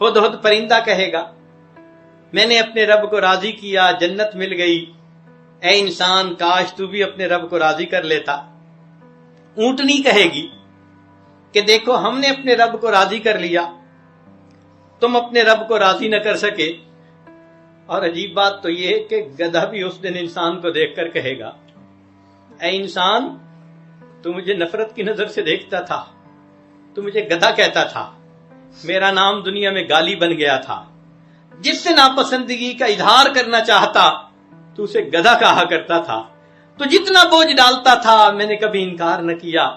ہدہد پرندہ کہے گا، میں نے اپنے رب کو راضی کیا، جنت مل گئی، اے انسان کاش تو بھی اپنے رب کو راضی کر لیتا۔ اونٹنی کہے گی کہ دیکھو ہم نے اپنے رب کو راضی کر لیا، تم اپنے رب کو راضی نہ کر سکے۔ اور عجیب بات تو یہ ہے کہ گدھا بھی اس دن انسان کو دیکھ کر کہے گا، اے انسان تو مجھے نفرت کی نظر سے دیکھتا تھا، تو مجھے گدھا کہتا تھا، میرا نام دنیا میں گالی بن گیا تھا، جس سے ناپسندگی کا اظہار کرنا چاہتا تو اسے گدھا کہا کرتا تھا، تو جتنا بوجھ ڈالتا تھا میں نے کبھی انکار نہ کیا،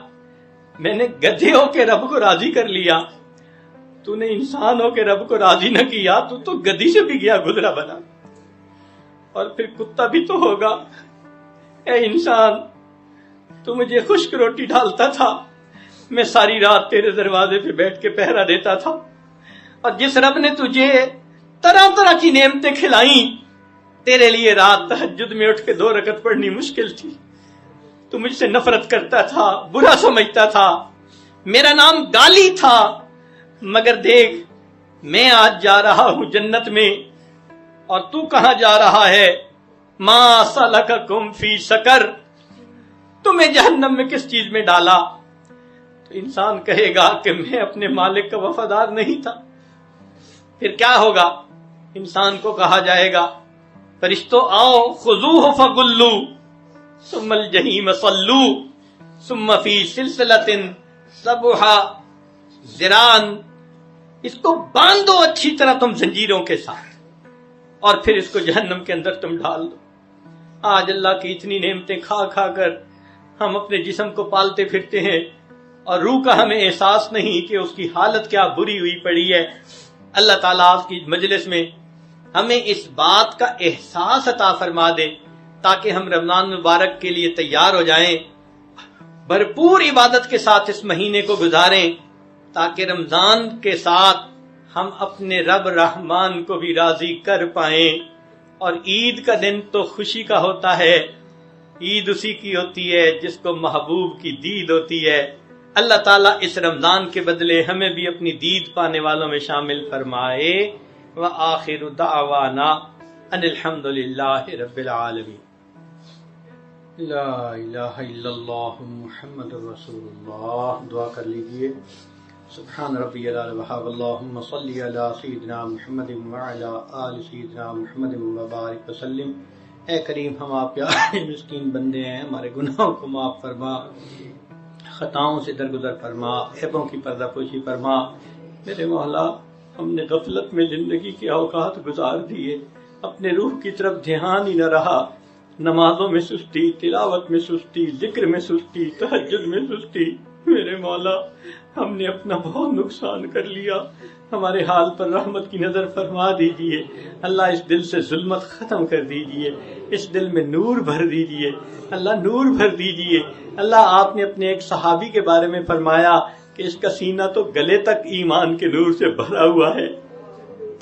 میں نے گدھے ہو کے رب کو راضی کر لیا، تو نے انسان ہو کے رب کو راضی نہ کیا، تو گدھی سے بھی گیا گزرا بنا، اور پھر کتا بھی تو ہوگا۔ اے انسان تو مجھے خشک روٹی ڈالتا تھا، میں ساری رات تیرے دروازے پہ بیٹھ کے پہرا دیتا تھا، اور جس رب نے تجھے طرح طرح کی نعمتیں کھلائیں، تیرے لیے رات تہجد میں اٹھ کے 2 رکعت پڑھنی مشکل تھی، تو مجھ سے نفرت کرتا تھا، برا سمجھتا تھا، میرا نام گالی تھا، مگر دیکھ میں آج جا رہا ہوں جنت میں اور تو کہاں جا رہا ہے؟ ما سلککم فی سقر، تمہیں جہنم میں کس چیز میں ڈالا؟ تو انسان کہے گا کہ میں اپنے مالک کا وفادار نہیں تھا۔ پھر کیا ہوگا؟ انسان کو کہا جائے گا فرشتوں آؤ، خذوہ فغلوا ثم الجحیم صلوا ثم فی سلسلۃ ذرعہا ذراعا، اس کو باندھو اچھی طرح تم زنجیروں کے ساتھ اور پھر اس کو جہنم کے اندر تم ڈال دو۔ آج اللہ کی اتنی نعمتیں کھا کھا کر ہم اپنے جسم کو پالتے پھرتے ہیں اور روح کا ہمیں احساس نہیں کہ اس کی حالت کیا بری ہوئی پڑی ہے۔ اللہ تعالیٰ آج کی مجلس میں ہمیں اس بات کا احساس عطا فرما دے تاکہ ہم رمضان مبارک کے لیے تیار ہو جائیں، بھرپور عبادت کے ساتھ اس مہینے کو گزاریں تاکہ رمضان کے ساتھ ہم اپنے رب رحمان کو بھی راضی کر پائیں۔ اور عید کا دن تو خوشی کا ہوتا ہے، عید اسی کی ہوتی ہے جس کو محبوب کی دید ہوتی ہے۔ اللہ تعالیٰ اس رمضان کے بدلے ہمیں بھی اپنی دید پانے والوں میں شامل فرمائے۔ وآخر دعوانا ان الحمد للہ رب العالمین۔ لا الہ الا اللہ محمد رسول اللہ۔ دعا کر لیجئے۔ سبحان ربی العلی وحاب، اللہم صلی علی سیدنا محمد وعلی آل سیدنا محمد وبارک وسلم۔ اے کریم، ہم آپ پیارے مسکین بندے ہیں، ہمارے گناہوں کو معاف فرما، خطاؤں سے درگزر فرما، عیبوں کی پردہ پوشی فرما۔ میرے مولا، ہم نے غفلت میں زندگی کے اوقات گزار دیے، اپنے روح کی طرف دھیان ہی نہ رہا، نمازوں میں سستی، تلاوت میں سستی، ذکر میں سستی، تہجد میں سستی۔ میرے مولا، ہم نے اپنا بہت نقصان کر لیا، ہمارے حال پر رحمت کی نظر فرما دیجئے۔ اللہ، اس دل سے ظلمت ختم کر دیجئے، اس دل میں نور بھر دیجئے، اللہ نور بھر دیجئے۔ اللہ، آپ نے اپنے ایک صحابی کے بارے میں فرمایا کہ اس کا سینہ تو گلے تک ایمان کے نور سے بھرا ہوا ہے۔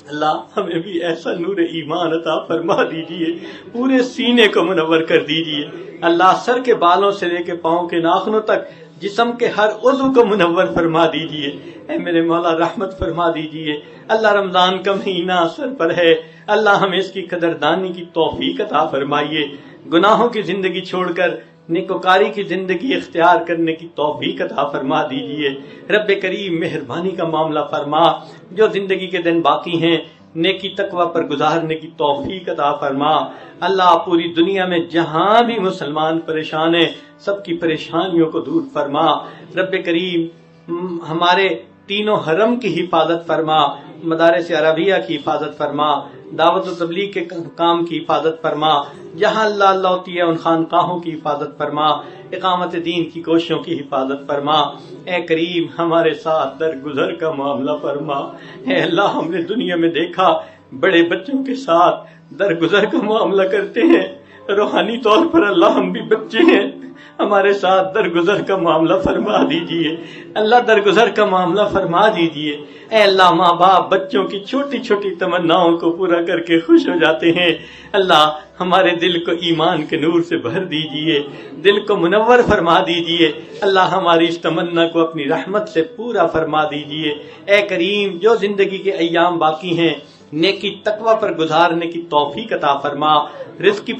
اللہ، ہمیں بھی ایسا نور ایمان عطا فرما دیجئے، پورے سینے کو منور کر دیجئے۔ اللہ، سر کے بالوں سے لے کے پاؤں کے ناخنوں تک جسم کے ہر عضو کو منور فرما دیجئے۔ اے میرے مولا، رحمت فرما دیجئے۔ اللہ، رمضان کا مہینہ سر پر ہے، اللہ ہمیں اس کی قدردانی کی توفیق عطا فرمائیے، گناہوں کی زندگی چھوڑ کر نیکوکاری کی زندگی اختیار کرنے کی توفیق عطا فرما دیجئے۔ رب کریم، مہربانی کا معاملہ فرما، جو زندگی کے دن باقی ہیں نیکی تقوی پر گزارنے کی توفیق عطا فرما۔ اللہ، پوری دنیا میں جہاں بھی مسلمان پریشان ہیں، سب کی پریشانیوں کو دور فرما۔ رب کریم، ہمارے تینوں حرم کی حفاظت فرما، مدارس عربیہ کی حفاظت فرما، دعوت و تبلیغ کے کام کی حفاظت فرما، جہاں اللہ اللہ ہوتی ہے ان خانقاہوں کی حفاظت فرما، اقامت دین کی کوششوں کی حفاظت فرما۔ اے کریم، ہمارے ساتھ درگزر کا معاملہ فرما۔ اے اللہ، ہم نے دنیا میں دیکھا بڑے بچوں کے ساتھ درگزر کا معاملہ کرتے ہیں، روحانی طور پر اللہ ہم بھی بچے ہیں، ہمارے ساتھ درگزر کا معاملہ فرما دیجئے۔ اللہ، درگزر کا معاملہ فرما دیجئے۔ اے اللہ، ماں باپ بچوں کی چھوٹی چھوٹی تمناؤں کو پورا کر کے خوش ہو جاتے ہیں، اللہ ہمارے دل کو ایمان کے نور سے بھر دیجئے، دل کو منور فرما دیجئے۔ اللہ، ہماری اس تمنا کو اپنی رحمت سے پورا فرما دیجئے۔ اے کریم، جو زندگی کے ایام باقی ہیں نیکی تقوی پر گزارنے کی توفیق عطا فرما، رزق کی